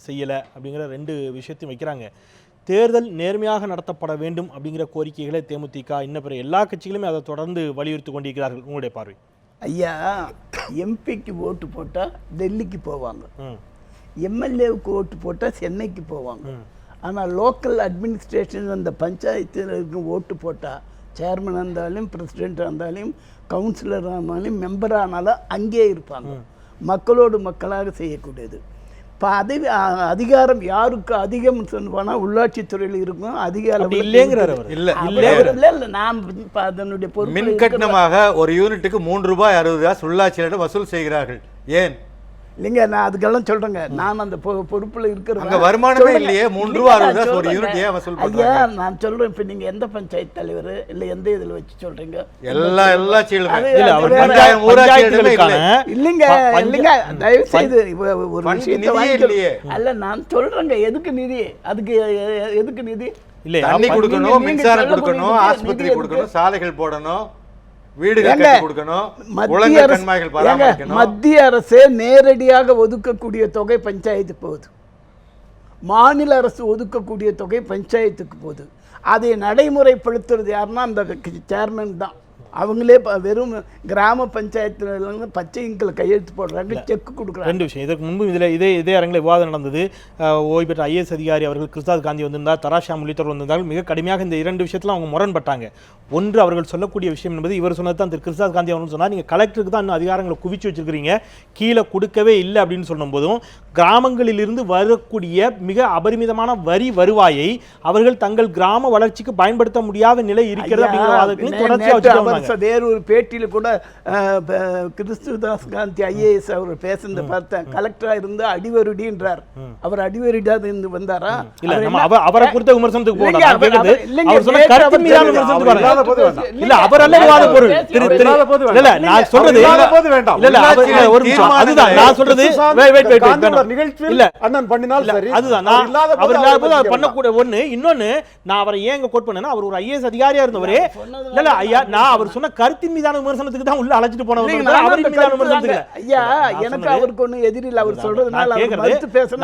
செய்யலை அப்படிங்கிற 2 விஷயத்தையும் வைக்கிறாங்க. தேர்தல் நேர்மையாக நடத்தப்பட வேண்டும் அப்படிங்கிற கோரிக்கைகளை தேமுதிக இன்ன பிற எல்லா கட்சிகளுமே அதை தொடர்ந்து வலியுறுத்தி கொண்டிருக்கிறார்கள். உங்களுடைய பார்வை? ஐயா, எம்பிக்கு ஓட்டு போட்டால் டெல்லிக்கு போவாங்க, எம்எல்ஏவுக்கு ஓட்டு போட்டால் சென்னைக்கு போவாங்க. ஆனால் லோக்கல் அட்மினிஸ்ட்ரேஷன் அந்த பஞ்சாயத்து ஓட்டு போட்டால் சேர்மனாக இருந்தாலும் பிரசிடெண்ட்டாக இருந்தாலும் கவுன்சிலராக இருந்தாலும் மெம்பராக ஆனாலும் அங்கே இருப்பாங்க. மக்களோடு மக்களாக செய்யக்கூடியது. இப்போ அதிகாரம் யாருக்கு அதிகம் சொன்னா உள்ளாட்சித்துறையில் இருக்கும். அதிகாரம் இல்லை. நான் அதனுடைய பொருள் மின் கட்டணமாக ஒரு யூனிட்டுக்கு 3 ரூபாய் 60 காசு உள்ளாட்சியிடம் வசூல் செய்கிறார்கள். ஏன்? இல்லைங்க, நான் அதுக்கெல்லாம் சொல்றேங்க. நான் அந்த பொறுப்புல இருக்கிற வருமானமே இல்லையே. 3 ரூபாய் 60 காசு ஒரு யூனிட் ஏன் வசூல் பண்றாங்க? ஐயா, நான் சொல்றேன். இப்ப நீங்க எந்த பஞ்சாயத்து தலைவர் இல்ல எந்த இதுல வச்சு சொல்றீங்க? இல்லைங்க, தயவு செய்து ஒரு விஷயத்தை வாங்கிக்கலையே. அல்ல, நான் சொல்றேங்க, எதுக்கு நிதி? அதுக்கு எதுக்கு நிதி? இல்ல, தண்ணி கொடுக்கணும், மின்சாரம் கொடுக்கணும், ஆஸ்பத்திரி கொடுக்கணும், சாலைகள் போடணும், மத்திய அரசே நேரடியாக ஒதுக்கக்கூடிய தொகை பஞ்சாயத்துக்கு போகுது, மாநில அரசு ஒதுக்கக்கூடிய தொகை பஞ்சாயத்துக்கு போகுது. அதை நடைமுறைப்படுத்துறது யாருன்னா அந்த சேர்மன் தான். அவங்களே வெறும் கிராம பஞ்சாயத்துல பச்சை இங்கில் கையெழுத்து போடுறாங்க, செக் கொடுக்குறாங்க. 2 விஷயம். இதற்கு முன்பு இதே அரங்கில் விவாதம் நடந்தது. ஓய்வு பெற்ற ஐஏஎஸ் அதிகாரி அவர்கள் கிருஷ்ணாத் காந்தி வந்திருந்தார், தராஷாம் உள்ளிட்டவர் வந்திருந்தார்கள். மிக கடுமையாக இந்த 2 விஷயத்தில் அவங்க முரண்பட்டாங்க. ஒன்று, அவர்கள் சொல்லக்கூடிய விஷயம் என்பது இவர் சொன்னது தான். திரு கிருஷ்ணாத் காந்தி அவர்கள் சொன்னார், நீங்கள் கலெக்டருக்கு தான் இன்னும் அதிகாரங்களை குவிச்சு வச்சிருக்கிறீங்க, கீழே கொடுக்கவே இல்லை அப்படின்னு சொல்லும் போதும் கிராமங்களிலிருந்து வரக்கூடிய மிக அபரிமிதமான வரி வருவாயை அவர்கள் தங்கள் கிராம வளர்ச்சிக்கு பயன்படுத்த முடியாத நிலை இருக்கிறது அப்படிங்கிற வாதத்தையும் தொடர்ச்சியாக வச்சுட்டு வேறு ஒரு பேட்டியில் கூட கிறிஸ்துதாஸ் காந்தி ஐஏஎஸ் அவர் பேசுனதை பார்த்தேன். கலெக்டரா இருந்து அடிவருடின்றார். அவர் அடிவருடா இருந்து வந்தாரா? இல்ல, நம்ம அவரை குறித்த விமர்சனத்துக்கு போறோம். அவர் சொன்ன கருத்து மீதான விமர்சனத்துக்கு வரல. இல்ல, அவர் அல்ல விவாத பொருள். இல்ல, நான் சொல்றது இல்ல, ஒரு நிமிஷம். அதுதான் நான் சொல்றது. இல்ல, அண்ணன் பண்ணினால் சரி, அதுதான் நான் அவர் இல்லாத போது அவர் பண்ணக்கூடிய ஒண்ணு. இன்னொன்னு, நான் அவரை ஏன் கோட் பண்ணேன்னா, அவர் ஒரு ஐஏஎஸ் அதிகாரியா இருந்தவரே. இல்ல ஐயா, நான் அவர் சொன்ன கருத்தின் மீதான விமர்சனத்துக்கு தான் உள்ள அழைச்சிட்டு போனவர். அவரின் மீதான விமர்சனத்துக்கு ஐயா, எனக்கு அவருக்கு ஒண்ணு எதிரில் அவர் சொல்றதுனால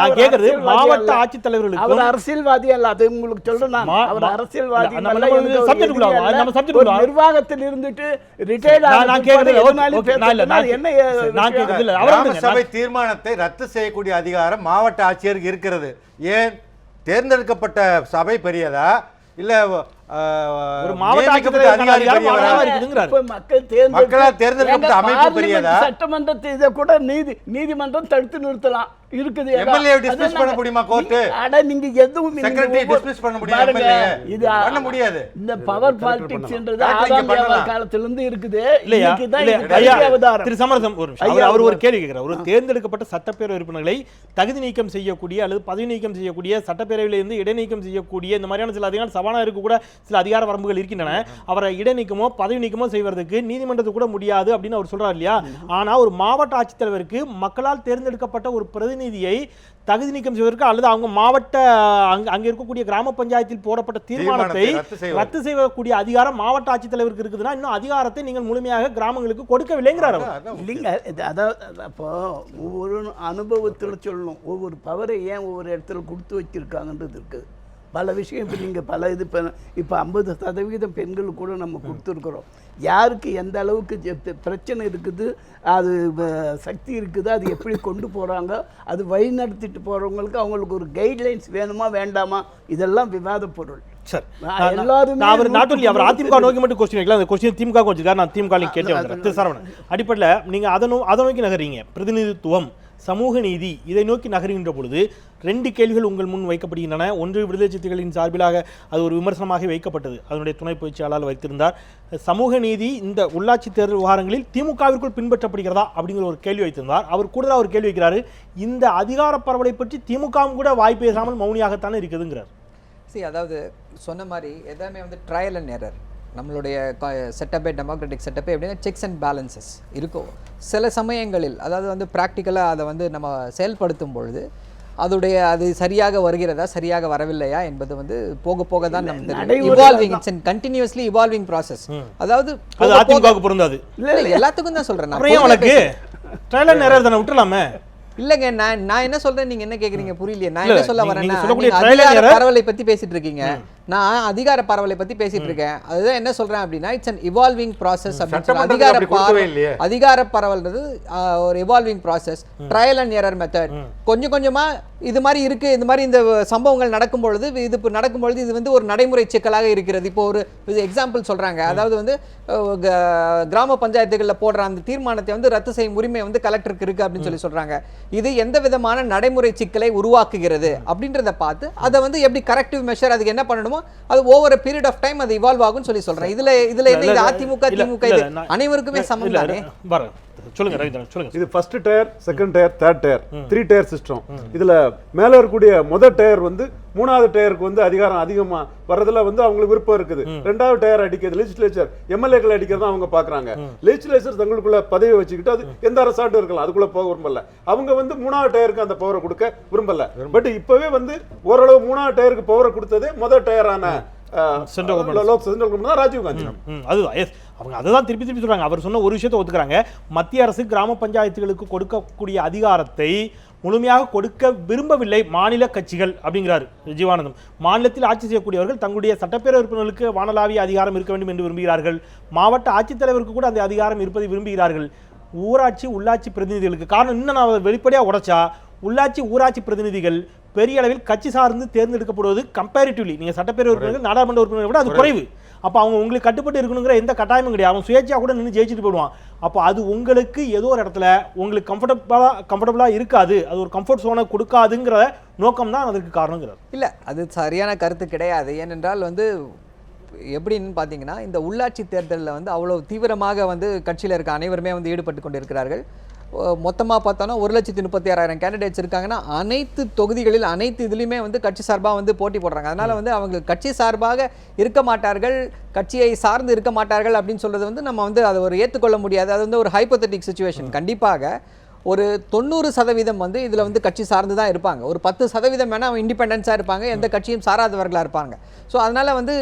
நான் கேக்குறது மாவட்ட ஆட்சித்தலைவர்களுக்கு. அவர் அரசியல்வாதி அல்ல, அது உங்களுக்கு சொல்றேன். அவர் அரசியல்வாதி நிர்வாகத்தில் இருந்துட்டு ரிட்டையர்ட் சபை தீர்மானத்தை ரத்து செய்யக்கூடிய அதிகாரம் மாவட்ட ஆட்சியருக்கு இருக்கிறது. ஏன்? தேர்ந்தெடுக்கப்பட்ட சபை பெரியதா இல்ல ஒரு மாவட்ட மக்களால் தேர்ந்தெடுக்கப்பட்ட அமைப்பு பெரியதா? சட்டமன்றத்தை இதை கூட நீதிமன்றம் தடுத்து நிறுத்தலாம் இருக்குது. எம்எல்ஏ டிஸ்மிஸ் பண்ண முடியுமா கோர்ட்? அட, நீங்க எதுவும் செக்ரட்டரி டிஸ்மிஸ் பண்ண முடியாது. இது பண்ண முடியாது. இந்த பவர் பாலிடிக்ஸ்ன்றது ஆதாம் காலத்துல இருந்து இருக்குது. இல்லையா? திரு சமரசம் ஒரு நிமிஷம். அவர் ஒரு கேள்வி கேட்கிறார். ஒரு தேர்ந்தெடுக்கப்பட்ட சட்டப்பேரவை உறுப்பினர்களை தகுதி நீக்கம் செய்யக்கூடிய அல்லது பதவி நீக்கம் செய்யக்கூடிய, சட்டப்பேரவையில இருந்து இடைநீக்கம் செய்யக்கூடிய இந்த மாதிரியான சில அதிகாரம் சபாநாயகருக்கு கூட சில அதிகார வரம்புகள் இருக்கின்றன. அவரை இடைநீக்கமோ பதவி நீக்கமோ செய்வதற்கு நீதிமன்றத்துக்கு கூட முடியாது அப்படின்னு அவர் சொல்றாரு இல்லையா? ஆனா ஒரு மாவட்ட ஆட்சித்தலைவருக்கு மக்களால் தேர்ந்தெடுக்கப்பட்ட ஒரு பிரதிநிதியை தகுதி நீக்கம் செய்வதற்கு அல்லது அவங்க மாவட்ட அங்க இருக்கக்கூடிய கிராம பஞ்சாயத்தில் போடப்பட்ட தீர்மானத்தை ரத்து செய்யக்கூடிய அதிகாரம் மாவட்ட ஆட்சித்தலைவருக்கு இருக்குதுன்னா இன்னும் அதிகாரத்தை நீங்கள் முழுமையாக கிராமங்களுக்கு கொடுக்கவில்லைங்கிறார். இல்லைங்க, அதாவது அப்போ ஒவ்வொரு அனுபவத்தில் சொல்லணும். ஒவ்வொரு பவரை ஏன் ஒவ்வொரு இடத்துல கொடுத்து வச்சிருக்காங்கன்றது இருக்குது. பல விஷயம் இப்போ நீங்கள் பல இது இப்போ 50% பெண்களுக்கு கூட நம்ம கொடுத்துருக்குறோம். யாருக்கு எந்த அளவுக்கு பிரச்சனை இருக்குது, அது சக்தி இருக்குது, அது எப்படி கொண்டு போகிறாங்க, அது வழி நடத்திட்டு போகிறவங்களுக்கு அவங்களுக்கு ஒரு கைட்லைன்ஸ் வேணுமா வேண்டாமா, இதெல்லாம் விவாத பொருள். சார், எல்லாருமே அவர் நாட்டு அவர் அதிமுக நோக்கி மட்டும் கொஸ்டின் வைக்கல. அந்த கொஸ்டின் திமுக வச்சிருக்காரு. நான் திமுக கேட்டேன் திரு சரவணன். அடிப்படையில் நீங்கள் அதை நோக்கி நகர்றீங்க. பிரதிநிதித்துவம், சமூக நீதி, இதை நோக்கி நகர்கின்ற பொழுது 2 கேள்விகள் உங்கள் முன் வைக்கப்படுகின்றன. ஒன்று, விடுதலை சிறுத்தைகளின் சார்பிலாக அது ஒரு விமர்சனமாக வைக்கப்பட்டது. அதனுடைய துணை பொதுச்செயலாளர் வைத்திருந்தார். சமூக நீதி இந்த உள்ளாட்சி தேர்தல் விவகாரங்களில் திமுகவிற்குள் பின்பற்றப்படுகிறதா அப்படிங்கிற ஒரு கேள்வி வைத்திருந்தார். அவர் கூடுதலாக ஒரு கேள்வி வைக்கிறாரு, இந்த அதிகார பரவலை பற்றி திமுகவும் கூட வாய் பேசாமல் மௌனியாகத்தானே இருக்குதுங்கிறார். அதாவது சொன்ன மாதிரி எதாமே வந்து ட்ரையல் அண்ட் எரர். நம்மளுடைய செட்டப்பே டெமோக்ராட்டிக் செட்டப்பே எப்படின்னா செக்ஸ் அண்ட் பேலன்சஸ் இருக்கும். சில சமயங்களில் அதாவது வந்து ப்ராக்டிக்கலாக அதை வந்து நம்ம செயல்படுத்தும் பொழுது அது சரியாக வருகிறதா சரியாக வரவில்லையா என்பது வந்து போக போக தான் நமக்கு evolving. It's and continuously evolving process. அதாவது பொருந்தாது. இல்லை, எல்லாத்துக்கும் தான் சொல்கிறேன் நான். ட்ரையல் அண்ட் எரர் தானே விட்டுலாமே. இல்லங்க, நான் என்ன சொல்றேன், நீங்க என்ன கேக்குறீங்க புரியலையே. நான் என்ன சொல்ல வரேன்னா, அதிகார பரவலை பத்தி பேசிட்டு இருக்கீங்க, நான் அதிகார பரவலை பத்தி பேசிட்டு இருக்கேன். அதுதான் என்ன சொல்றேன் அப்படின்னா, இட்ஸ் அன் இவால்விங் ப்ராசஸ். அதிகார பரவல்ன்றது ஒரு evolving process, trial and error method. கொஞ்சம் கொஞ்சமா இது மாதிரி இருக்கு. இந்த மாதிரி இந்த சம்பவங்கள் நடக்கும் பொழுது இது வந்து ஒரு நடைமுறை சிக்கலாக இருக்கிறது. இப்போ ஒரு எக்ஸாம்பிள் சொல்றாங்க. அதாவது வந்து கிராம பஞ்சாயத்துகளில் போடுற அந்த தீர்மானத்தை வந்து ரத்து செய்யும் உரிமை வந்து கலெக்டருக்கு இருக்கு அப்படின்னு சொல்றாங்க. இது எந்த விதமான நடைமுறை சிக்கலை உருவாக்குகிறது அப்படின்றத பார்த்து அதை வந்து எப்படி கரெக்டிவ் மெஷர், அதுக்கு என்ன பண்ணணுமோ அது over a period of time அது இவால்வ் ஆகும்னு சொல்றேன். இதுல என்ன அதிமுக திமுக இது அனைவருக்குமே சமம் தானே? சொல்லுங்க ரவீந்திரன், சொல்லுங்க. இது first tier, second tier, third tier, 3 tier system. இதுல மேல இருக்கக்கூடிய முதல் டயர் வந்து 3வது டயருக்கு வந்து அதிகாரம் அதிகமா வர்றதுல வந்து அவங்களுக்கு விருப்பம் இருக்குது. 2வது டயர் அடிக்கிறது லெஜிஸ்லேச்சர், எம்எல்ஏக்கள் அடிக்கிறதா அவங்க பாக்குறாங்க. லெஜிஸ்லேச்சர் தங்களுக்குள்ள பதவி வச்சுக்கிட்டு அது எந்த அரசாட்டும் இருக்கலாம், அதுக்குள்ள போக விரும்பல. அவங்க வந்து 3வது டயருக்கு அந்த பவரை கொடுக்க விரும்பல. பட் இப்பவே வந்து ஓரளவு 3வது டயருக்கு பவரை கொடுத்ததே முதல் டயரான ராஜீவ் காந்தி. அதுதான் அவங்க அதுதான் திருப்பி சொல்றாங்க. அவர் சொன்ன ஒரு விஷயத்தை ஒத்துக்கிறாங்க. மத்திய அரசு கிராம பஞ்சாயத்துகளுக்கு கொடுக்கக்கூடிய அதிகாரத்தை முழுமையாக கொடுக்க விரும்பவில்லை மாநில கட்சிகள் அப்படிங்கிறார் ஜீவானந்தம். மாநிலத்தில் ஆட்சி செய்யக்கூடியவர்கள் தங்களுடைய சட்டப்பேரவை உறுப்பினர்களுக்கு வானளாவிய அதிகாரம் இருக்க வேண்டும் என்று விரும்புகிறார்கள். மாவட்ட ஆட்சித்தலைவருக்கு கூட அந்த அதிகாரம் இருப்பதை விரும்புகிறார்கள். ஊராட்சி உள்ளாட்சி பிரதிநிதிகளுக்கு காரணம் இன்னும் நான் வெளிப்படையாக உடைச்சா உள்ளாட்சி ஊராட்சி பிரதிநிதிகள் பெரிய அளவில் கட்சி சார்ந்து தேர்ந்தெடுக்கப்படுவது கம்பேரிட்டிவ்லி நீங்கள் சட்டப்பேரவை உறுப்பினர்கள் நாடாளுமன்ற உறுப்பினர்கள் விட அது குறைவு. அப்போ அவங்க உங்களுக்கு கட்டுப்பட்டு இருக்கணுங்கிற எந்த கட்டாயமும் கிடையாது. அவன் சுயேட்சையாக கூட நின்று ஜெயிச்சுட்டு போயிடுவான். அப்போ அது உங்களுக்கு ஏதோ ஒரு இடத்துல உங்களுக்கு கம்ஃபர்டபுளாக இருக்காது, அது ஒரு கம்ஃபர்ட் ஜோனை கொடுக்காதுங்கிற நோக்கம் தான் அதற்கு காரணங்கிறது. இல்லை, அது சரியான கருத்து கிடையாது. ஏனென்றால் எப்படின்னு பார்த்தீங்கன்னா, இந்த உள்ளாட்சி தேர்தலில் அவ்வளோ தீவிரமாக கட்சியில் இருக்க அனைவருமே ஈடுபட்டு கொண்டு இருக்கிறார்கள். மொத்தமாக பார்த்தோன்னா 1,36,000 கேண்டிடேட்ஸ் இருக்காங்கன்னா அனைத்து தொகுதிகளில் அனைத்து இதுலேயுமே கட்சி சார்பாக போட்டி போடுறாங்க. அதனால் அவங்க கட்சி சார்பாக இருக்க மாட்டார்கள், கட்சியை சார்ந்து இருக்க மாட்டார்கள் அப்படின்னு சொல்கிறது நம்ம அதை ஒரு ஏற்றுக்கொள்ள முடியாது. அது ஒரு ஹைப்போதெட்டிக் சிச்சுவேஷன். கண்டிப்பாக ஒரு 90% இதில் கட்சி சார்ந்து தான் இருப்பாங்க. ஒரு 10% வேணால் அவங்க இண்டிபெண்டன்ஸாக இருப்பாங்க, எந்த கட்சியும் சாராதவர்களாக இருப்பாங்க. ஸோ அதனால்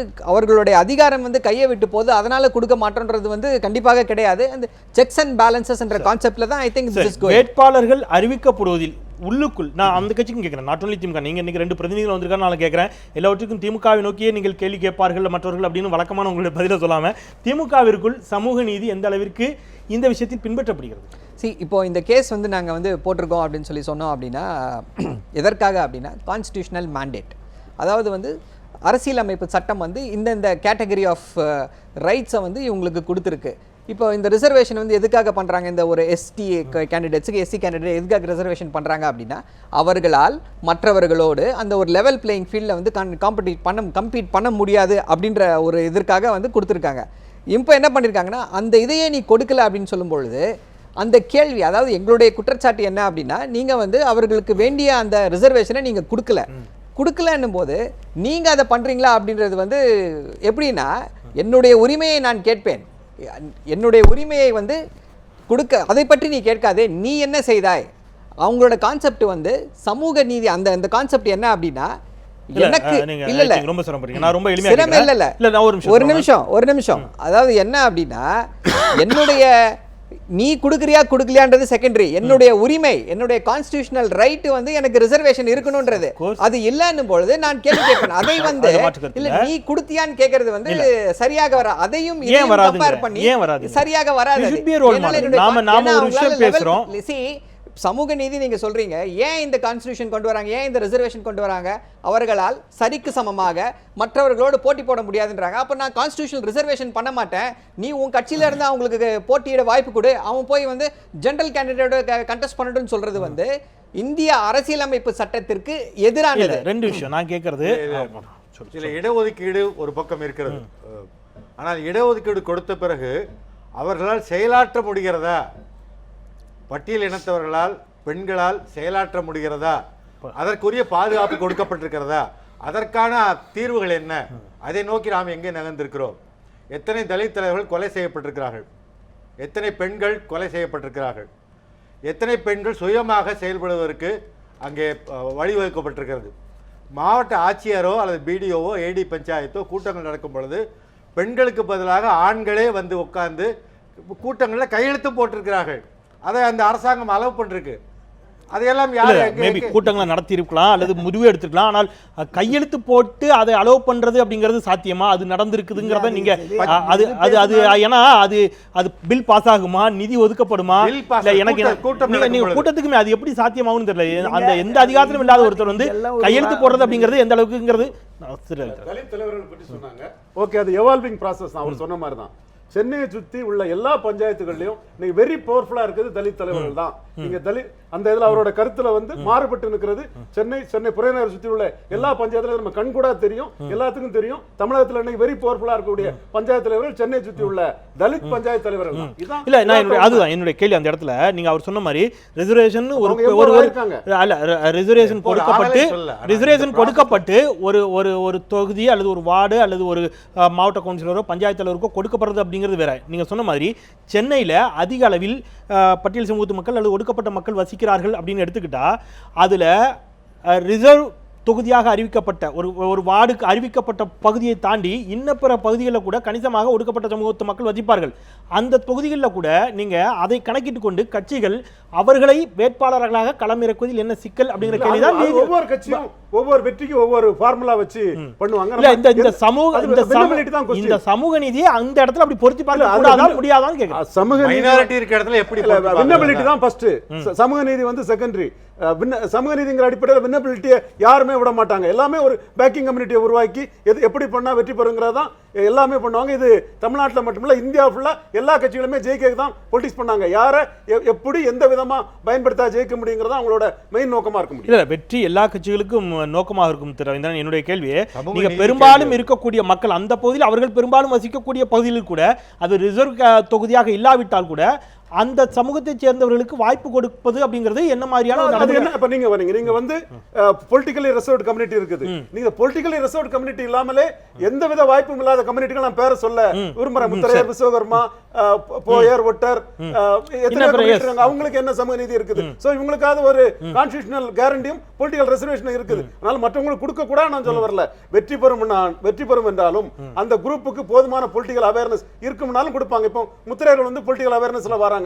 அவர்களுடைய அதிகாரம் கையை விட்டு போது அதனால் கொடுக்க மாட்டோன்றது கண்டிப்பாக கிடையாது. அந்த செக்ஸ் அண்ட் பேலன்சஸ் என்ற கான்செப்டில் தான் ஐ திங்க் வேட்பாளர்கள் அறிவிக்கப்படுவதில் உள்ளுக்குள் நான் அந்த கட்சிக்கும் கேட்குறேன், நாட் ஒன்லி திமுக. நீங்கள் இன்றைக்கி 2 பிரதிநிதிகள் வந்திருக்காரு, நான் கேட்குறேன் எல்லாவற்றுக்கும் திமுகவை நோக்கியே நீங்கள் கேள்வி கேட்பார்கள் மற்றவர்கள் அப்படின்னு வழக்கமான உங்களுடைய பதிலை சொல்லாமல் திமுகவிற்குள் சமூக நீதி எந்த அளவிற்கு இந்த விஷயத்தில் பின்பற்றப்படுகிறது? இப்போ இந்த கேஸ் நாங்கள் போட்டிருக்கோம் அப்படின்னு சொன்னோம் அப்படின்னா எதற்காக அப்படின்னா கான்ஸ்டியூஷனல் மேண்டேட், அதாவது அரசியலமைப்பு சட்டம் இந்த கேட்டகரி ஆஃப் ரைட்ஸை இவங்களுக்கு கொடுத்துருக்கு. இப்போ இந்த ரிசர்வேஷன் எதுக்காக பண்ணுறாங்க, இந்த ஒரு எஸ்டி கேண்டிடேட்ஸுக்கு எஸ்சி கேண்டிடேட் எதுக்காக ரிசர்வேஷன் பண்ணுறாங்க அப்படின்னா அவர்களால் மற்றவர்களோடு அந்த ஒரு லெவல் பிளேயிங் ஃபீல்டில் கம்பீட் பண்ண முடியாது அப்படின்ற ஒரு இதற்காக கொடுத்துருக்காங்க. இப்போ என்ன பண்ணியிருக்காங்கன்னா அந்த இதையே நீ கொடுக்கல அப்படின்னு சொல்லும் பொழுது அந்த கேள்வி, அதாவது எங்களுடைய குற்றச்சாட்டு என்ன அப்படின்னா நீங்கள் அவர்களுக்கு வேண்டிய அந்த ரிசர்வேஷனை நீங்கள் கொடுக்கலன்னும் போது நீங்கள் அதை பண்ணுறீங்களா அப்படின்றது எப்படின்னா என்னுடைய உரிமையை நான் கேட்பேன், என்னுடைய உரிமையை கொடுக்க அதை பற்றி நீ கேட்காதே, நீ என்ன செய்தாய். அவங்களோட கான்செப்ட் சமூக நீதி. அந்த கான்செப்ட் என்ன அப்படின்னா எனக்கு இல்ல ரொம்ப சிரமப்படுறீங்க, நான் ரொம்ப எளிமையா ஒரு நிமிஷம் அதாவது என்ன அப்படின்னா என்னுடைய நீ கொடுக்கலையான்றது செகண்டரி. என்னுடைய உரிமை, என்னுடைய கான்ஸ்டிடியூஷனல் ரைட் எனக்கு ரிசர்வேஷன் இருக்கணும்ன்றது அது இல்லன்னும் பொழுது நான் கேள்வி கேட்பேன். அதை இல்ல நீ கொடுத்தியான்னு கேட்கறது சரியாக வர அதையும் கம்பேர் பண்ணி சரியாக வராது. நாம ஒரு விஷயம் பேசுறோம், சமூக நீதி நீங்க சொல்றீங்க, ஏன் இந்த கான்ஸ்டிடியூஷன் கொண்டு வராங்க, ஏன் இந்த ரிசர்வேஷன் கொண்டு வராங்க, அவர்களால் சரிக்கு சமமாக மற்றவர்களோடு போட்டி போட முடியாதுன்றாங்க. அப்ப நான் கான்ஸ்டிடியூஷனல் ரிசர்வேஷன் பண்ண மாட்டேன், நீ உன் கட்சியில இருந்து அவங்களுக்கு போட்டியிட வாய்ப்பு கொடு, அவன் போய் ஜெனரல் கேண்டிடேட்டோட கண்டெஸ்ட் பண்ணட்டும்னு சொல்றது இந்திய அரசியலமைப்பு சட்டத்திற்கு எதிரானது. 2 விஷயம் நான் கேட்கறது, சில இடஒதுக்கீடு ஒரு பக்கம் இருக்கிறது, ஆனால் இடஒதுக்கீடு கொடுத்த பிறகு அவர்களால் செயலாற்ற முடிகிறதா, பட்டியல் இனத்தவர்களால் பெண்களால் செயலாற்ற முடிகிறதா, அதற்குரிய பாதுகாப்பு கொடுக்கப்பட்டிருக்கிறதா, அதற்கான தீர்வுகள் என்ன, அதை நோக்கி நாம் எங்கே நகர்ந்திருக்கிறோம். எத்தனை தலித் தலைவர்கள் கொலை செய்யப்பட்டிருக்கிறார்கள், எத்தனை பெண்கள் கொலை செய்யப்பட்டிருக்கிறார்கள், எத்தனை பெண்கள் சுயமாக செயல்படுவதற்கு அங்கே வழிவகுக்கப்பட்டிருக்கிறது. மாவட்ட ஆட்சியரோ அல்லது பிடிஓவோ ஏடி பஞ்சாயத்தோ கூட்டங்கள் நடக்கும் பொழுது பெண்களுக்கு பதிலாக ஆண்களே உட்கார்ந்து கூட்டங்களில் கையெழுத்து போட்டிருக்கிறார்கள். அதை அந்த அரசாங்கம் அலோவ் பண்ணிருக்கு. அதையெல்லாம் மேபி கூட்டங்களை நடத்தி இருக்கலாம் அல்லது முடிவு எடுத்துக்கலாம், ஆனால் கையெழுத்து போட்டு அதை அலோவ் பண்றது அப்படிங்கிறது சாத்தியமா, அது நடந்திருக்குதுங்கிறத நீங்க அது ஏன்னா அது பில் பாஸ் ஆகுமா, நிதி ஒதுக்கப்படுமா, எனக்கு கூட்டத்துக்குமே அது எப்படி சாத்தியமாகும்னு தெரியல. அந்த எந்த அதிகாரத்திலும் இல்லாத ஒருத்தர் கையெழுத்து போடுறது அப்படிங்கிறது எந்த அளவுக்குங்கிறது தலித் தலைவர்கள் பற்றி சொன்னாங்க. ஓகே, அது எவால்விங் ப்ராசஸ். அவர் சொன்ன மாதிரி தான் சென்னையை சுத்தி உள்ள எல்லா பஞ்சாயத்துகள்லயும் இன்னைக்கு வெரி பவர்ஃபுல்லா இருக்குது தலித் தலைவர்கள் தான். நீங்க தலித் அந்த இதுல அவரோட கருத்துல மாறுபட்டு இருக்கிறது. சென்னை புறநகரை சுத்தி உள்ள எல்லா பஞ்சாயத்துல நம்ம கண்கூடா தெரியும், எல்லாத்துக்கும் தெரியும். தமிழகத்துல இன்னைக்கு வெரி பவர்ஃபுல்லா இருக்கக்கூடிய பஞ்சாயத்து தலைவர்கள் சென்னை சுத்தி உள்ள தலித் பஞ்சாயத்து தலைவர்கள் தான். இல்ல நான் அதுதான் என்னுடைய கேள்வி. அந்த இடத்துல நீங்க அவர் சொன்ன மாதிரி ரிசர்வேஷன் ரிசர்வேஷன் கொடுக்கப்பட்டு ஒரு தொகுதி அல்லது ஒரு வார்டு அல்லது ஒரு மாவட்ட கவுன்சிலரோ பஞ்சாயத்து தலைவருக்கோ கொடுக்கப்படுறது அப்படிங்கிறது வேற. நீங்க சொன்ன மாதிரி சென்னையில அதிக அளவில் பட்டியல் சமூகத்து மக்கள் அல்லது ஒடுக்கப்பட்ட மக்கள் வசிக்கிறார்கள் அப்படின்னு எடுத்துக்கிட்டா அதுல ரிசர்வ் தொகுதியாக அறிவிக்கப்பட்ட ஒரு வார்டுக்கு அறிவிக்கப்பட்ட பகுதியை தாண்டி இன்ன பிற பகுதிகளில் கூட கணிசமாக ஒடுக்கப்பட்ட சமூகத்து மக்கள் வசிப்பார்கள். அந்த தொகுதிகளில் கூட நீங்க அதை கணக்கிட்டு கொண்டு கட்சிகள் அவர்களை வேட்பாளர்களாக களமிறக்குவதில் என்ன சிக்கல் அப்படிங்கிற கேள்விதான் ஒவ்வொரு கட்சியும் ஒவ்வொரு வெற்றிக்கு ஒவ்வொரு ஃபார்முலா வச்சு பண்ணுவாங்க. இல்ல இந்த சமூக நீதியை அந்த இடத்துல அப்படி பொருத்தி பார்க்க கூடாதா முடியாதான்னு கேக்குறேன். சமூக மைனாரிட்டி இருக்க இடத்துல எப்படி வின்னபிலிட்டி தான் ஃபர்ஸ்ட், சமூக நீதி வந்து செகண்டரி. சமூக நீதிங்கிற அடிப்படையில் வின்னபிலிட்டியை யாருமே விட மாட்டாங்க. எல்லாமே ஒரு பேக்கிங் கம்யூனிட்டியை உருவாக்கி எப்படி பண்ணா வெற்றி பெறுங்கிறதான் எல்லாமே பண்ணுவாங்க. இது தமிழ்நாட்டில் மட்டுமில்ல, இந்தியா ஃபுல்லா எல்லா கட்சிகளுமே ஜெயிக்க தான் பொலிட்டிக்ஸ் பண்ணாங்க. யாரை எப்படி எந்த விதமா பயன்படுத்தா ஜெயிக்க முடியுங்கிறதா அவங்களோட மெயின் நோக்கமா இருக்க முடியும். இல்ல வெற்றி எல்லா கட்சிகளுக்கும் நோக்கமாக இருக்கும் திரு ரவீந்திரன். என்னுடைய கேள்வியே, நீங்க பெரும்பாலும் இருக்கக்கூடிய மக்கள் அந்த பகுதியில் அவர்கள் பெரும்பாலும் வசிக்கக்கூடிய பகுதியில் கூட அது ரிசர்வ் தொகுதியாக இல்லாவிட்டால் கூட அந்த சமூகத்தை சேர்ந்தவர்களுக்கு வாய்ப்பு கொடுப்பது அப்படிங்கிறது என்ன மாதிரியான இப்ப நீங்க வரீங்க, நீங்க வந்து பொலிட்டிக்கலி ரிசர்வ்ட் கம்யூனிட்டி இருக்குது. நீங்க பொலிட்டிக்கலி ரிசர்வ்ட் கம்யூனிட்டி இல்லாமலே எந்தவித வாய்ப்பும் இல்லாத கம்யூனிட்டிகள் நான் பேரை சொல்ல விரும்புறேன். முத்தரையர், விஸ்வகர்மா, போயர், ஒட்டர், அவங்களுக்கு என்ன சமூக நீதி இருக்குது? சோ இவங்களுக்காவது ஒரு கான்ஸ்டிடியூஷனல் கேரண்டியும் பொலிட்டிக்கல் ரிசர்வேஷன் இருக்குது. அதனால மற்றவங்களுக்கு கொடுக்க கூட நான் சொல்ல வரல. வெற்றி பெறும் என்றாலும் அந்த குரூப்புக்கு போதுமான பொலிட்டிக்கல் அவேர்னஸ் இருக்கும்னாலும் கொடுப்பாங்க. இப்போ முத்தரையர்கள் வந்து பொலிட்டிக்கல் அவேர்னஸ்ல வராங்க.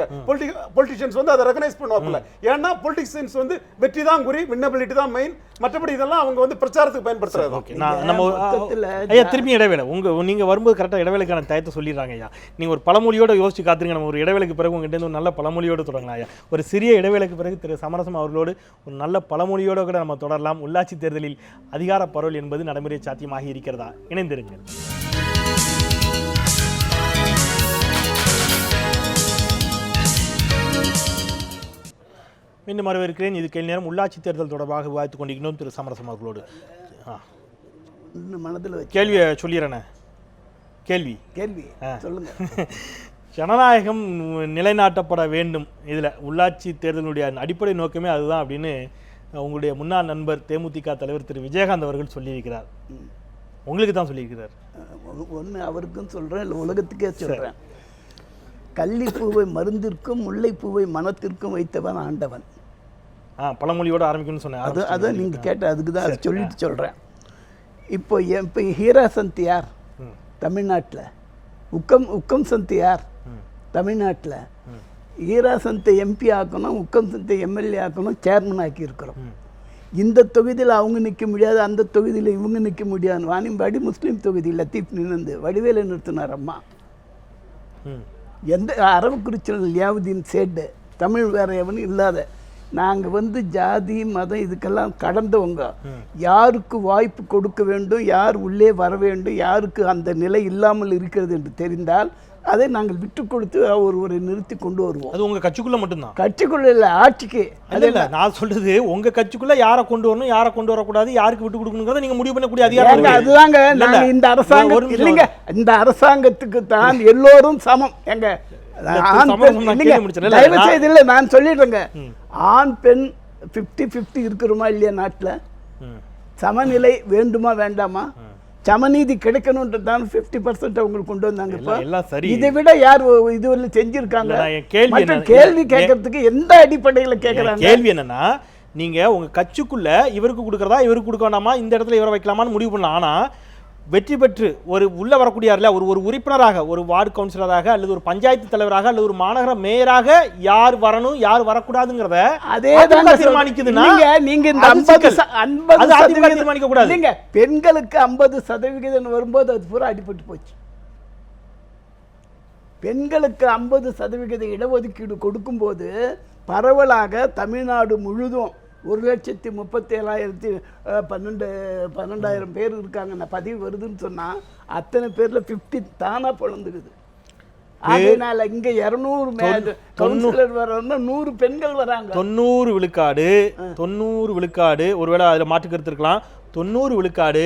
பொலிட்டிஷியன்ஸ் வந்து அதை ரெகனைஸ் பண்ணுவாங்கல. ஏன்னா பொலிட்டிஷியன்ஸ் வந்து வெற்றி தான் குறி, வின்னபிலிட்டி தான் மெயின். மற்றபடி இதெல்லாம் அவங்க வந்து பிரச்சாரத்துக்கு பயன்படுத்துறது. ஐயா திருப்பி இடைவேளை, நீங்க வரும்போது கரெக்டா இடைவேளைக்கான டயத்தை சொல்லிடுறாங்க ஐயா. நீங்க ஒரு பழமொழியோட யோசிச்சு காத்துருங்க. நம்ம ஒரு இடைவேளைக்கு பிறகு உங்ககிட்ட ஒரு நல்ல பழமொழியோடு தொடங்கலாம் ஐயா. ஒரு சிறிய இடைவேளைக்கு பிறகு திரு சமரசம் அவர்களோடு ஒரு நல்ல பழமொழியோட கூட நம்ம தொடரலாம். உள்ளாட்சி தேர்தலில் அதிகார பரவல் என்பது நடைமுறை சாத்தியமாகி இருக்கிறதா? இணைந்திருங்கள். மீண்டும் வரவேற்கிறேன். இது கேள்வி நேரம். உள்ளாட்சி தேர்தல் தொடர்பாக விவாதித்துக் கொண்டிருக்கிறோம் திரு சமரசம் அவர்களோடு. மனதில் கேள்வியை சொல்லிடுறேன். கேள்வி சொல்லுங்க. ஜனநாயகம் நிலைநாட்டப்பட வேண்டும், இதில் உள்ளாட்சி தேர்தலுடைய அடிப்படை நோக்கமே அதுதான் அப்படின்னு உங்களுடைய முன்னாள் நண்பர் தேமுதிக தலைவர் திரு விஜயகாந்த் அவர்கள் சொல்லியிருக்கிறார். உங்களுக்கு தான் சொல்லியிருக்கிறார். ஒன்று அவருக்கும் சொல்கிறேன், இல்லை உலகத்துக்கே சொல்கிறேன். கள்ளிப்பூவை மருந்திற்கும் முல்லைப்பூவை மனத்திற்கும் வைத்தவன் ஆண்டவன். பழமொழியோடு ஆரம்பிக்கணும்னு சொன்னேன். அதை நீங்கள் கேட்ட அதுக்கு தான் அதை சொல்லிட்டு சொல்கிறேன். இப்போ ஹீரா சந்த் யார் தமிழ்நாட்டில்? உக்கம் சந்த் யார் தமிழ்நாட்டில்? ஹீரா சந்தை எம்பி ஆக்கணும், உக்கம் சந்தை எம்எல்ஏ ஆக்கணும், சேர்மன் ஆக்கி இருக்கிறோம். இந்த தொகுதியில் அவங்க நிற்க முடியாது, அந்த தொகுதியில் இவங்க நிற்க முடியாது. வாணிம்பாடி முஸ்லீம் தொகுதி லத்தீப் நின்று வடிவேலை நிறுத்தினார் அம்மா. எந்த அரவக்குறிச்சியில் லியாவுதீன் சேட்டு, தமிழ் வேற எவனும் இல்லாத. நாங்கள் வந்து ஜாதி மதம் இதுக்கெல்லாம் கடந்தவங்க. யாருக்கு வாய்ப்பு கொடுக்க வேண்டும், யார் உள்ளே வர வேண்டும், யாருக்கு அந்த நிலை இல்லாமல் இருக்கிறது என்று தெரிந்தால் அதை நாங்கள் விட்டு கொடுத்து ஒரு நிறுத்தி கொண்டு வருவோம். அது உங்க கட்சிக்குள்ள மட்டும்தான்? கட்சிக்குள்ள இல்லை, ஆட்சிக்கு. அது இல்லை, நான் சொல்றது உங்க கட்சிக்குள்ள யாரை கொண்டு வரணும், யாரை கொண்டு வரக்கூடாது, யாருக்கு விட்டு கொடுக்கணுங்கிறத நீங்க முடிவு பண்ணக்கூடிய அதிகாரம். அதுதாங்க நாங்கள் இந்த அரசாங்கம் இல்லைங்க, இந்த அரசாங்கத்துக்கு தான் எல்லோரும் சமம். எங்க தயவு செய்து இல்லை, நான் சொல்லிடுறேங்க. ஆண் பெண் 50-50 இருக்கிறோமா இல்லையா நாட்டில்? சமநிலை வேண்டுமா வேண்டாமா? சமநீதி கிடைக்கணும்ன்றதான் 50% அவங்களுக்கு கொண்டு வந்தாங்க. இதை விட யார் இதுவரை செஞ்சிருக்காங்க? கேள்வி கேட்கறதுக்கு எந்த அடிப்படையில் கேட்கறாங்க? கேள்வி என்னன்னா, நீங்க உங்க கட்சிக்குள்ள இவருக்கு கொடுக்கறதா இவருக்கு கொடுக்க வேண்டாமா, இந்த இடத்துல இவரை வைக்கலாமான்னு முடிவு பண்ணலாம். ஆனா வெற்றி பெற்று ஒரு உள்ள வரக்கூடியார்ல ஒரு உறுப்பினராக, ஒரு வார்டு கவுன்சிலராக, அல்லது ஒரு பஞ்சாயத்து தலைவராக, அல்லது ஒரு மாநகர மேயராக யார் வரணும் யார் வரக்கூடாதுங்கிறத தீர்மானிக்குதுன்னா நீங்க இந்த 50% தீர்மானிக்க கூடாது. நீங்க பெண்களுக்கு 50% வரும்போது அது பூரா அடிபட்டு போச்சு. பெண்களுக்கு 50% இடஒதுக்கீடு கொடுக்கும்போது பரவலாக தமிழ்நாடு முழுதும் 1,37,012 பேர் இருக்காங்க. நான் பதிவு வருதுன்னு சொன்னால் அத்தனை பேரில் 50 தானாக பிறந்துக்குது. அதனால இங்கே 200 கவுன்சிலர் வர்றோம்னா 100 பெண்கள் வராங்க. 90 விழுக்காடு ஒருவேளை அதில் மாற்றுக்கருத்து இருக்கலாம். 90 விழுக்காடு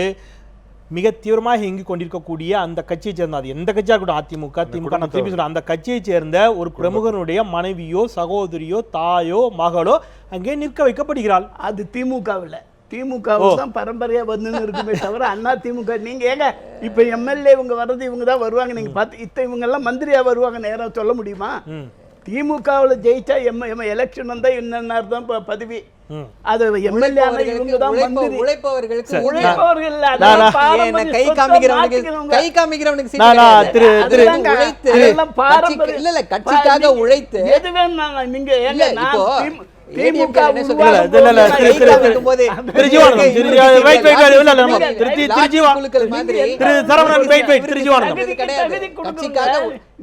மிக தீவிரமாக இயங்கி கொண்டிருக்கக்கூடிய அந்த கட்சியை சேர்ந்த, அது எந்த கட்சியாக இருக்கட்டும், அதிமுக திமுக, நான் திருப்பி சொல்றேன், அந்த கட்சியை சேர்ந்த ஒரு பிரமுகனுடைய மனைவியோ சகோதரியோ தாயோ மகளோ அங்கே நிற்க வைக்கப்படுகிறாள். அது திமுகவில் தான் பரம்பரையா வந்து இருக்குமே தவிர அண்ணா திமுக. நீங்க ஏங்க இப்ப எம்எல்ஏ இவங்க வர்றது இவங்க தான் வருவாங்க, நீங்க பார்த்து இவங்க எல்லாம் மந்திரியா வருவாங்க நேரம் சொல்ல முடியுமா? திமுகவில் ஜெயிச்சா எலெக்ஷன் வந்தா என்னென்ன தான் பதவி அது எம்எல்ஏ இவங்க தான் மந்திரி. உழைப்பவர்களுக்கு உழைப்பவர்கள் இல்ல, ஏன் அதெல்லாம் பாரம்பரிய கை சொத்தை காமிக்கிறவனுக்கு மாத்திக்கிறவங்க. கை காமிக்கிறவனுக்கு சீட்டு நான் கிடையாது. திரு- அதெல்லாம் உழைத்து அதெல்லாம் பாரம்பரிய- இல்ல கட்சிக்காக உழைத்து எது வேணாலும் நீங்க இல்ல, ஏங்க நான் இப்போ திமுக ADMK என்ன உருவாகும் சொல்றாங்க? போது இல்ல, நான் திரு- கை திரு- காமிக்கும் போது திரு ஜீவானந்தம், திரு- wait, wait, wait, இல்ல, இல்ல, நம்ம இல்ல, திரு- இல்ல, திரு ஜீவா- குழுக்கள் மாதிரி திரு சரவணன், wait, wait, திரு ஜீவானந்தம். தகுதி கிடையாது. தகுதி கொடுக்கணும்.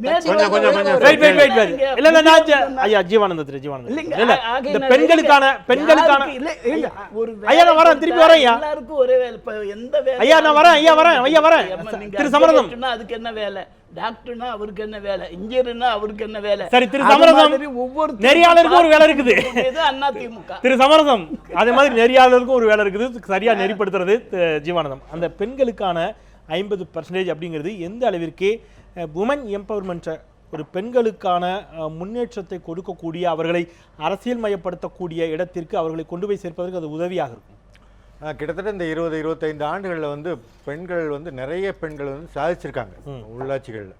கட்சிக்காக கொஞ்சம், கொஞ்சம். Wait, wait, wait, wait. இல்ல, இல்ல, நான் ஐயா ஜீவானந்தம், திரு ஜீவானந்தம். இல்லைங்க, இல்ல, ஆக இந்த நான் பெண்களுக்கான யாருக்கு இல்ல, இல்ல, ஒரு ஐயா, நான் வரேன், திருப்பி வரேன் ஐயா. எல்லாருக்கும் ஒரே வேலை. இப்ப எந்த வேலை ஐயா, நான் வரேன், ஐயா, வரேன், ஐயா, வரேன். நீங்க திரு சமரதம். advocate-னா அதுக்கு என்ன வேலை, டாக்டர்னா அவருக்கு என்ன வேலை, இன்ஜினியர்னா அவருக்கு என்ன வேலை. சரி, திரு அது சமரதம், மாதிரி ஒவ்வொரு நெறியாளருக்கும் ஒரு வேலை இருக்குது. இது அண்ணா திமுக. திரு சமரசம், அதே மாதிரி நெறியாளருக்கும் ஒரு வேலை இருக்குது, சரியா நெறிப்படுத்துறது ஜீவானந்தம். அந்த பெண்களுக்கான 50% அப்படிங்கிறது எந்த அளவிற்கு உமன் எம்பவர்மெண்ட், ஒரு பெண்களுக்கான முன்னேற்றத்தை கொடுக்கக்கூடிய, அவர்களை அரசியல் மயப்படுத்தக்கூடிய இடத்திற்கு அவர்களை கொண்டு போய் சேர்ப்பதற்கு அது உதவியாக இருக்கும். கிட்டத்தட்ட இந்த 20-25 ஆண்டுகளில் வந்து பெண்கள் வந்து நிறைய பெண்கள் வந்து சாதிச்சிருக்காங்க உள்ளாட்சிகளில்.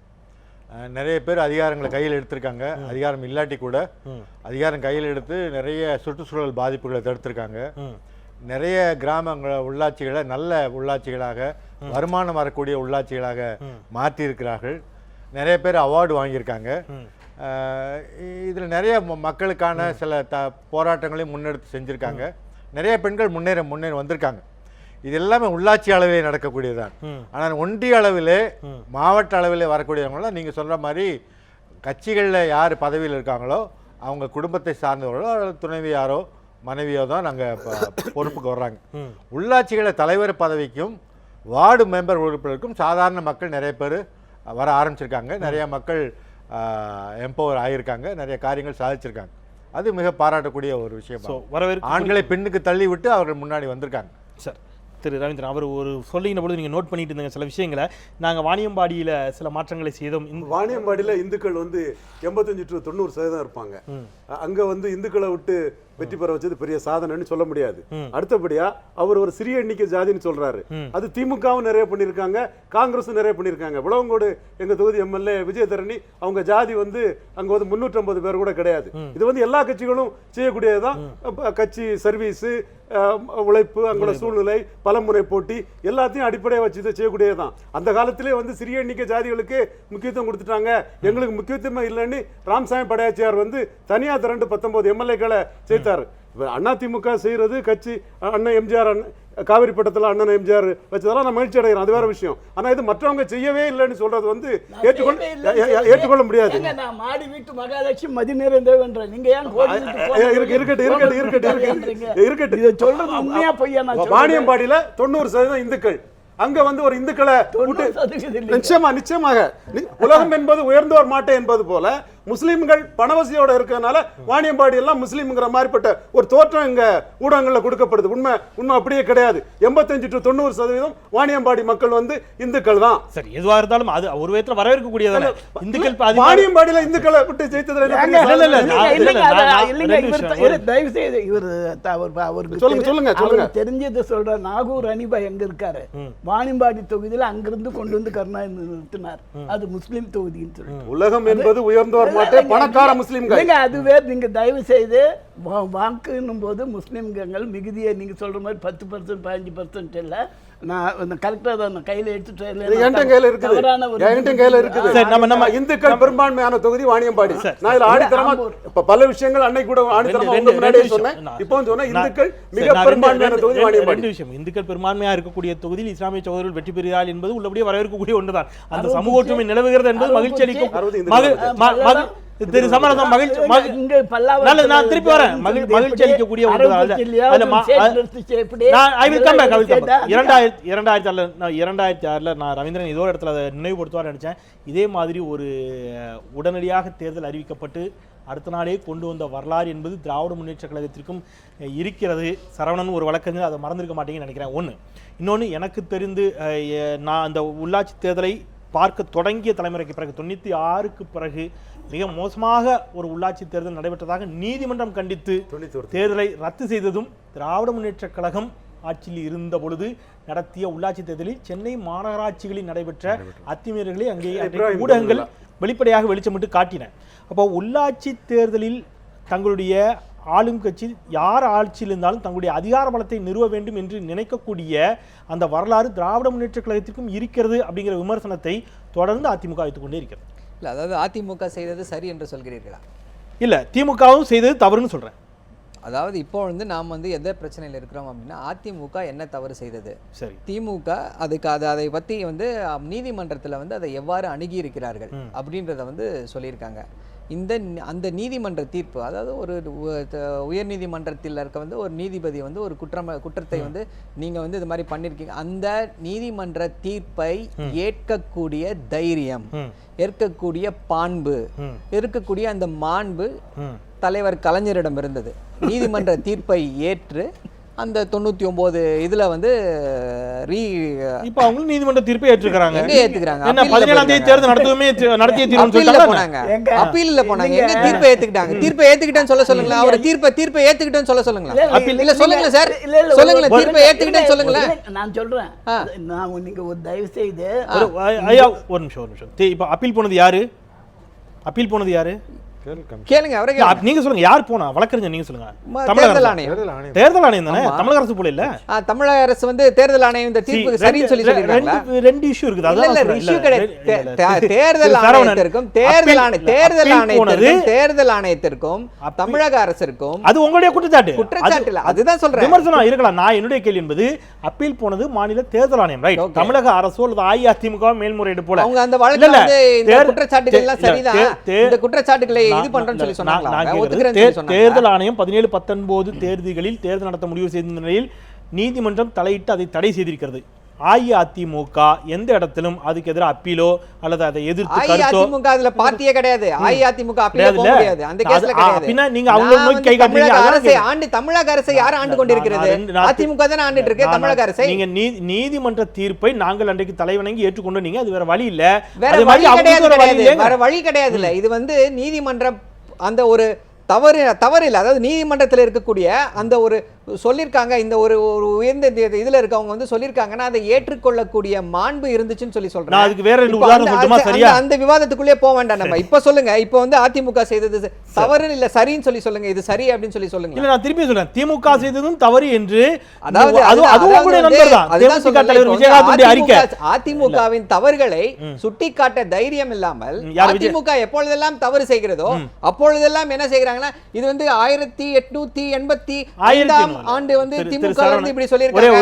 நிறைய பேர் அதிகாரங்களை கையில் எடுத்திருக்காங்க. அதிகாரம் இல்லாட்டி கூட அதிகாரம் கையில் எடுத்து நிறைய சுற்றுச்சூழல் பாதிப்புகளை தடுத்திருக்காங்க. நிறைய கிராமங்கள் உள்ளாட்சிகளை நல்ல உள்ளாட்சிகளாக, வருமானம் வரக்கூடிய உள்ளாட்சிகளாக மாற்றியிருக்கிறார்கள். நிறைய பேர் அவார்டு வாங்கியிருக்காங்க. இதில் நிறைய மக்களுக்கான சில போராட்டங்களையும் முன்னெடுத்து செஞ்சுருக்காங்க. நிறைய பெண்கள் முன்னேற வந்திருக்காங்க. இது எல்லாமே உள்ளாட்சி அளவிலே நடக்கக்கூடியதான். ஆனால் ஒன்றிய அளவிலே, மாவட்ட அளவிலே வரக்கூடியவங்களாம் நீங்கள் சொல்கிற மாதிரி கட்சிகளில் யார் பதவியில் இருக்காங்களோ அவங்க குடும்பத்தை சார்ந்தவர்களோ அல்லது துணைவியாரோ மனைவியோ தான் நாங்கள் பொறுப்புக்கு வர்றாங்க. உள்ளாட்சிகளை தலைவர் பதவிக்கும் வார்டு மெம்பர் உறுப்பினருக்கும் சாதாரண மக்கள் நிறைய பேர் வர ஆரம்பிச்சிருக்காங்க. நிறைய மக்கள் எம்பவர் ஆகியிருக்காங்க. நிறைய காரியங்கள் சாதிச்சிருக்காங்க. அது மிக பாராட்டக்கூடிய ஒரு விஷயம். ஆண்களை பெண்ணுக்கு தள்ளி விட்டு அவர்கள் முன்னாடி வந்திருக்காங்க. சார், திரு ரவீந்திரன் அவர் ஒரு சொல்லின பொழுது நீங்கள் நோட் பண்ணிட்டு இருந்தீங்க சில விஷயங்களை. நாங்கள் வாணியம்பாடியில் சில மாற்றங்களை செய்தோம். வாணியம்பாடியில் இந்துக்கள் வந்து 85 to 90% இருப்பாங்க. அங்கே வந்து இந்துக்களை விட்டு வெற்றி பெற வச்சது பெரிய சாதனைன்னு சொல்ல முடியாது. அடுத்தபடியா அவர் ஒரு சிறிய எண்ணிக்கை ஜாதின்னு சொல்றாரு. அது திமுகவும் நிறைய பண்ணியிருக்காங்க, காங்கிரஸும் நிறைய பண்ணியிருக்காங்க. விளவங்கோடு எங்க தொகுதி எம்எல்ஏ விஜயதரணி, அவங்க ஜாதி வந்து அங்க வந்து 350 பேர் கூட கிடையாது. இது வந்து எல்லா கட்சிகளும் செய்யக்கூடியதுதான். கட்சி சர்வீஸ், உழைப்பு, அங்குள்ள சூழ்நிலை, பலமுறை போட்டி எல்லாத்தையும் அடிப்படையாக வச்சு இதை செய்யக்கூடியதுதான். அந்த காலத்திலே வந்து சிறிய எண்ணிக்கை ஜாதிகளுக்கு முக்கியத்துவம் கொடுத்துட்டாங்க. எங்களுக்கு முக்கியத்துவம் இல்லைன்னு ராமசாமி படையாச்சியார் வந்து தனியா திரண்டு 19 எம்எல்ஏக்களை சேர்த்தாரு. அதிமுக செய்யறது, கட்சி அண்ணன் எம்ஜிஆர் காவிரி பட்டத்தில் அண்ணன் எம்ஜிஆர் வச்சதெல்லாம் நான் மகிழ்ச்சி அடைகிறேன், அது வேற விஷயம். ஆனா இது மற்றவங்க செய்யவே இல்லைன்னு சொல்றது வந்து ஏற்றுக்கொள்ள முடியாது. நான் மாடி வீட்டு மகாலட்சுமி மதிநிறைந்தவன்றேன். நீங்க ஏன் இருக்கட்டும் இதை சொல்றது உண்மையா பொய்யா? வாணியம்பாடியில 90% இந்துக்கள். அங்க வந்து ஒரு இந்துக்களை நிச்சயமாக உலகம் என்பது உயர்ந்தோர் மாட்டே என்பது போல முஸ்லிம்கள் பணவசியோட இருக்கிறதுனால வாணியம்பாடி எல்லாம் முஸ்லீம்ங்கிற மாதிரிப்பட்ட ஒரு தோற்றம் இங்க ஊடகங்களில் கொடுக்கப்படுது. உண்மை அப்படியே கிடையாது. 85 to 90% வாணியம்பாடி மக்கள் வந்து இந்துக்கள் தான். சரி, எதுவாக இருந்தாலும் அது ஒரு விதத்தில் வரவேற்கக்கூடியதான இந்துக்கள். வாணியம்பாடியில இந்துக்களை விட்டு ஜெயித்ததுல தயவு செய்து இவர் அவருக்கு தெரிஞ்சதை சொல்ற. நாகூர் அனிபா எங்க இருக்காரு? வாணியம்பாடி தொகுதியில் அங்கிருந்து கொண்டு வந்து கருணாநிதி நிறுத்தினார். அது முஸ்லீம் தொகுதின்னு சொல்லி. உலகம் என்பது உயர்ந்தோர் பணக்கார முஸ்லிம்கள். அதுவே நீங்க தயவு செய்து வாக்குன்னும் போது முஸ்லிம்கள் மிகுதியை நீங்க சொல்ற மாதிரி 10% 15% இல்ல. நான் கரெக்டா தான் கையில எடுத்துட்டு இந்துக்கள் பெரும்பான்மையான தொகுதி வாணியம்பாடி. நான் இதுல ஆணித்தரமா பல விஷயங்கள் அன்னைக்கு கூட ஆணித்தரமா முன்னாடியே சொன்னேன். இப்போ சொன்ன இந்துக்கள் மிக பெரும்பான்மையான தொகுதி வாணியம்பாடி. இந்துக்கள் பெரும்பான்மையா இருக்கக்கூடிய தொகுதியில் இஸ்லாமிய சகோதரர்கள் வெற்றி பெறுகிறார்கள் என்பது உள்ளபடியே வரவேற்கக்கூடிய ஒன்றுதான். அந்த சமூக ஒற்றுமை நிலவுகிறது என்பது மகிழ்ச்சி அளிக்கும். திரு சமரசம், நான் திருப்பி வரேன். மகிழ்ச்சி அளிக்கக்கூடிய ஒன்றுதான். 2006 நான் ரவீந்திரன் இதோ இடத்துல அதை நினைவுபடுத்துவார் நினைச்சேன். இதே மாதிரி ஒரு உடனடியாக தேர்தல் அறிவிக்கப்பட்டு அடுத்த நாளே கொண்டு வந்த வரலாறு என்பது திராவிட முன்னேற்ற கழகத்திற்கும் இருக்கிறது. சரவணன் ஒரு வழக்கறிஞர், அதை மறந்துருக்க மாட்டேங்கன்னு நினைக்கிறேன். இன்னொன்று எனக்கு தெரிந்து நான் அந்த உள்ளாட்சி தேர்தலை பார்க்க தொடங்கிய தலைமுறைக்கு பிறகு 96க்கு பிறகு மிக மோசமாக ஒரு உள்ளாட்சி தேர்தல் நடைபெற்றதாக நீதிமன்றம் கண்டித்து தேர்தலை ரத்து செய்ததும் திராவிட முன்னேற்ற கழகம் ஆட்சியில் இருந்த பொழுது நடத்திய உள்ளாட்சி தேர்தலில் சென்னை மாநகராட்சிகளில் நடைபெற்ற அத்துமீறல்களை அங்கே ஊடகங்கள் வெளிப்படையாக வெளிச்சமிட்டு காட்டின. அப்போ உள்ளாட்சி தேர்தலில் தங்களுடைய ஆளும் கட்சி யார் ஆட்சியில் இருந்தாலும் தங்களுடைய அதிகார பலத்தை நிறுவ வேண்டும் என்று நினைக்கக்கூடிய அந்த வரலாறு திராவிட முன்னேற்றக் கழகத்திற்கும் இருக்கிறது அப்படிங்கிற விமர்சனத்தை தொடர்ந்து அதிமுக வைத்துக் கொண்டே இருக்கிறது. இல்லை, அதாவது அதிமுக செய்தது சரி என்று சொல்கிறீர்களா? இல்லை, திமுகவும் செய்தது தவறுன்னு சொல்கிறேன். அதாவது இப்போ வந்து நாம் வந்து எந்த பிரச்சனையில் இருக்கிறோம் அப்படின்னா, அதிமுக என்ன தவறு செய்தது, சரி, திமுக அதை பற்றி வந்து நீதிமன்றத்தில் வந்து அதை எவ்வாறு அணுகி இருக்கிறார்கள் அப்படின்றத வந்து சொல்லியிருக்காங்க. அந்த நீதிமன்ற தீர்ப்பு, அதாவது ஒரு உயர் நீதிமன்றத்தில் இருக்க வந்து ஒரு நீதிபதி வந்து ஒரு குற்றத்தை வந்து நீங்கள் வந்து இது மாதிரி பண்ணியிருக்கீங்க, அந்த நீதிமன்ற தீர்ப்பை ஏற்கக்கூடிய தைரியம், ஏற்கக்கூடிய பாண்பு, இருக்கக்கூடிய அந்த மாண்பு தலைவர் கலைஞரிடம் இருந்தது. நீதிமன்ற தீர்ப்பை ஏற்று அந்த 99 இதுல வந்து இப்ப அவங்க நீதிமன்ற தீர்ப்பை ஏற்றுக்கறாங்க. எங்க ஏத்துக்கறாங்க? என்ன 17ஆம் தேதி தேர்தல் நடத்திய தீர்வுன்னு சொல்றாங்க. அப்பீல்ல போனாங்க. எங்க தீர்ப்பை ஏத்துக்கிட்டாங்க? தீர்ப்பை ஏத்துக்கிட்டேன்னு சொல்லுங்களா? அவர் தீர்ப்பை ஏத்துக்கிட்டேன்னு சொல்லுங்களா? இல்ல சொல்லுங்க சார், சொல்லுங்க, தீர்ப்பை ஏத்துக்கிட்டேன்னு சொல்லுங்களா? நான் சொல்றேன். நான் நீங்க ஒரு தயவு செய்து ஐயா ஒரு நிமிஷம். இப்ப அப்பீல் போனது யாரு? அப்பீல் போனது யாரு? கேளுங்க, அவரே நீங்க சொல்லுங்க. யார் போனா? வழக்கறிஞர் நீங்க சொல்லுங்க. தேர்தல் ஆணையம் தானே? தமிழக அரசு போல இல்ல. தமிழக அரசு வந்து தேர்தல் ஆணையம் இந்த தீர்ப்பு சரின்னு சொல்லி சொல்லிருக்காங்க. ரெண்டு இஷ்யூ இருக்குது. இல்ல, இஷ்யூ கிடையாது. தேர்தல் ஆணையத்திற்கும் தேர்தல் ஆணையத்திற்கும் தமிழக அரசிற்கும் அது உங்களுடைய குற்றச்சாட்டு இல்ல, அதுதான் சொல்றேன். விமர்சனம் இருக்கலாம். நான் என்னுடைய கேள்வி என்பது அப்பீல் போனது மாநில தேர்தல் ஆணையம், ரைட்? தமிழக அரசு அல்லது அஇஅதிமுக மேல்முறையீடு போல அவங்க அந்த வழக்குல வந்து இந்த குற்றச்சாட்டுகள் எல்லாம் சரிதான். இந்த குற்றச்சாட்டுகளை இது பண்றேன்னு சொல்லி சொன்னாங்க. தேர்தல் ஆணையம் 17-19 தேர்தல்களில் தேர்தல் நடத்த முடிவு செய்த நிலையில் நீதிமன்றம் தலையிட்டு அதை தடை செய்திருக்கிறது. அஇஅதிமுக எந்த இடத்திலும் அதுக்கு எதிராக அப்பீலோ அல்லது அதை எதிர்த்து கருத்தோ, அஇஅதிமுக அதுல பார்ட்டியே கிடையாது. அஇஅதிமுக அப்பீல் போக முடியாது. அந்த கேஸ்ல கிடையாது. அப்படினா நீங்க அவங்கள நோக்கி கை காட்டுறீங்க. தமிழக அரசை யார் ஆண்டு கொண்டிருக்கிறது? அதிமுக தான் ஆண்டுட்டு இருக்கு தமிழக அரசை. நீங்க நீதிமன்ற தீர்ப்பை நாங்கள் அன்றைக்கு தலைவணங்கி ஏற்றுக்கொண்டு நீங்க அது வேற வழி இல்ல. வேற வழி கிடையாது. இல்ல, இது வந்து நீதிமன்றம் அந்த ஒரு தவறு இல்லை. அதாவது நீதிமன்றத்தில் இருக்கக்கூடிய அந்த ஒரு சொல்லியிருக்காங்க, இந்த ஒரு உயர்ந்த இதுல இருக்கவங்க வந்து சொல்லியிருக்காங்கன்னா அதை ஏற்றுக்கொள்ளக்கூடிய மாண்பு இருந்துச்சுன்னு சொல்லி சொல்றேன். அதுக்கு வேற ரெண்டு உதாரணம் சொல்லுமா? சரியா? அந்த விவாதத்துக்குள்ளே போக வேண்டாம் நம்ம. இப்ப சொல்லுங்க, இப்ப வந்து அதிமுக செய்தது தவறு இல்ல சரின்னு சொல்லி சொல்லுங்க. இது சரி அப்படின்னு சொல்லி சொல்லுங்க. இல்ல, நான் திருப்பி சொல்றேன், திமுக செய்ததும் தவறு என்று. அதாவது அதிமுகவின் தவறுகளை சுட்டிக்காட்ட தைரியம் இல்லாமல் அதிமுக எப்பொழுதெல்லாம் தவறு செய்கிறதோ அப்பொழுதெல்லாம் என்ன செய்யறாங்கன்னா, இது வந்து 1885 ஆண்டு வந்து திமுக வந்து இப்படி சொல்லியிருக்காங்க.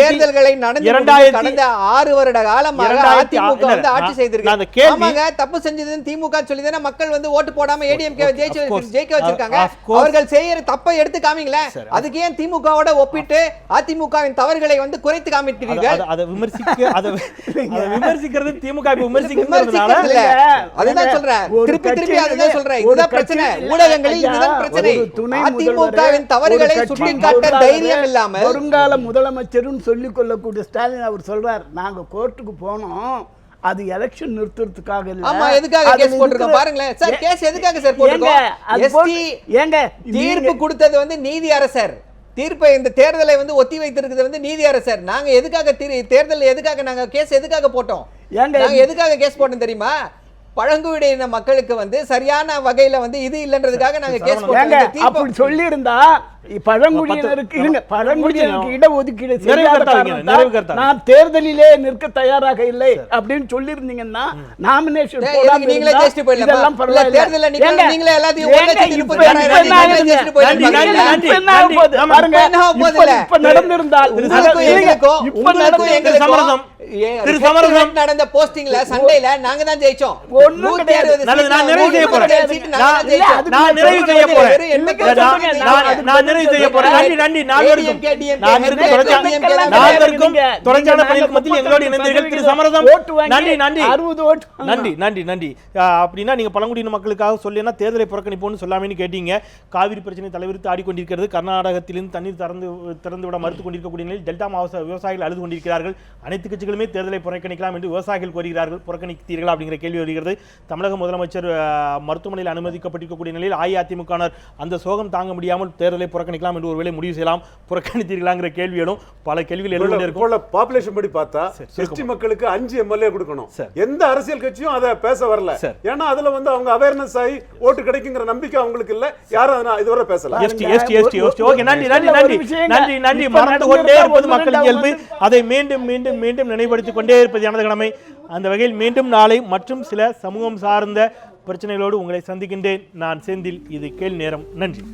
தேர்தல்களை நடந்து கடந்த 6 வருட காலமாக அதிமுக வந்து ஆட்சி செய்திருக்காங்க. தப்பு செஞ்சதுன்னு திமுக சொல்லிதானே மக்கள் வந்து ஓட்டு போடாம ஏடிஎம்கே ஜெயிக்க வச்சிருக்காங்க. அவர்கள் செய்யற தப்பை எடுத்து காமிங்களேன். அதுக்கு ஏன் திமுகவோட ஒப்பிட்டு அதிமுகவின் தவறுகளை வந்து குறைத்து காமிக்கிறீர்கள்? அதை விமர்சிக்கிறது திமுக விமர்சிக்கிறதுனால அதுதான் சொல்றேன். திருப்பி அதுதான் சொல்றேன். இதுதான் பிரச்சனை. ஊடகங்களில் இதுதான் பிரச்சனை. அதிமுகவின் தவறுகளை சுட்டிக்காட்ட தைரியம் இல்லாமல் வருங்கால முதலமைச்சரும் சொல்லிக் கொள்ளக்கூடிய ஸ்டாலின் அவர் சொல்றார், நாங்க கோர்ட்டுக்கு போனோம், அது எலெக்ஷன் நிறுத்துறதுக்காக இல்ல. ஆமா, எதுக்காக கேஸ் போட்டுருக்கோம் பாருங்களேன் சார். கேஸ் எதுக்காக சார் போட்டுருக்கோம்? எஸ்டி ஏங்க தீர்ப்பு கொடுத்தது வந்து நீதி அரசர். தீர்ப்பை இந்த தேர்தலை வந்து ஒத்தி வைத்திருக்கிறது வந்து நீதி அரசர். நாங்க எதுக்காக தேர்தல் எதுக்காக நாங்க கேஸ் எதுக்காக போட்டோம்? நாங்க எதுக்காக கேஸ் போட்டோம் தெரியுமா? பழங்குடியின மக்களுக்கு வந்து சரியான வகையில வந்து இது இல்லன்றதுக்காக நாங்க கேஸ் போட்டோம். அப்படி சொல்லி இருந்தா பழங்குடியினருக்கு இடஒதுக்கீடு நான் தேர்தலிலே நிற்க தயாராக இல்லை அப்படின்னு சொல்லி இருந்தீங்கன்னா நாமினேஷன் நீங்களே ஜெயிச்சு போயிடலாம். தேர்தல்ல நீங்களே எல்லாத்தையும் நடந்திருந்தால் நடந்த போஸ்டிங்ல சண்டையில நாங்க தான் ஜெயிச்சோம். அப்படின்னா நீங்க பழங்குடியின மக்களுக்காக சொல்லினா தேர்தலை புறக்கணிப்போம்னு சொல்லாமன்னு கேட்டீங்க. காவிரி பிரச்சனை தலைவிரித்து ஆடிக்கொண்டிருக்கிறது. கர்நாடகத்திலிருந்து தண்ணீர் திறந்து விட மறுத்துக் கொண்டிருக்கக்கூடிய நிலையில் டெல்டா மாவட்ட விவசாயிகள் அழுது கொண்டிருக்கிறார்கள். அனைத்து கட்சிகளும் நீங்களுமே தேர்தலை புறக்கணிக்கலாம் என்று விவசாயிகள் கோருகிறார்கள், புறக்கணித்தீர்களா அப்படிங்கிற கேள்வி வருகிறது. தமிழக முதலமைச்சர் மருத்துவமனையில் அனுமதிக்கப்பட்டிருக்கக்கூடிய நிலையில் அஇஅதிமுகவினர் அந்த சோகம் தாங்க முடியாமல் தேர்தலை புறக்கணிக்கலாம் என்று ஒருவேளை முடிவு செய்யலாம், புறக்கணித்தீர்களாங்கிற கேள்விகளும் பல கேள்விகள் எழுந்து இருக்கும். பாப்புலேஷன் படி பார்த்தா எஸ்டி மக்களுக்கு 5 எம்எல்ஏ கொடுக்கணும். எந்த அரசியல் கட்சியும் அதை பேச வரல. ஏன்னா அதுல வந்து அவங்க அவேர்னஸ் ஆகி ஓட்டு கிடைக்குங்கிற நம்பிக்கை அவங்களுக்கு இல்ல. யாரும் அதனால இதுவரை பேசல. ஓகே, நன்றி நன்றி நன்றி நன்றி நன்றி. மறந்து கொண்டே இருப்பது மக்கள் இயல்பு, அதை மீண்டும் மீண்டும் மீண்டும் நினைவுபடுத்திக் கொண்டே இருப்பது எனது கடமை. அந்த வகையில் மீண்டும் நாளை மற்றும் சில சமூகம் சார்ந்த பிரச்சனைகளோடு உங்களை சந்திக்கின்றேன். நான் செந்தில். இது கேள்வி நேரம். நன்றி.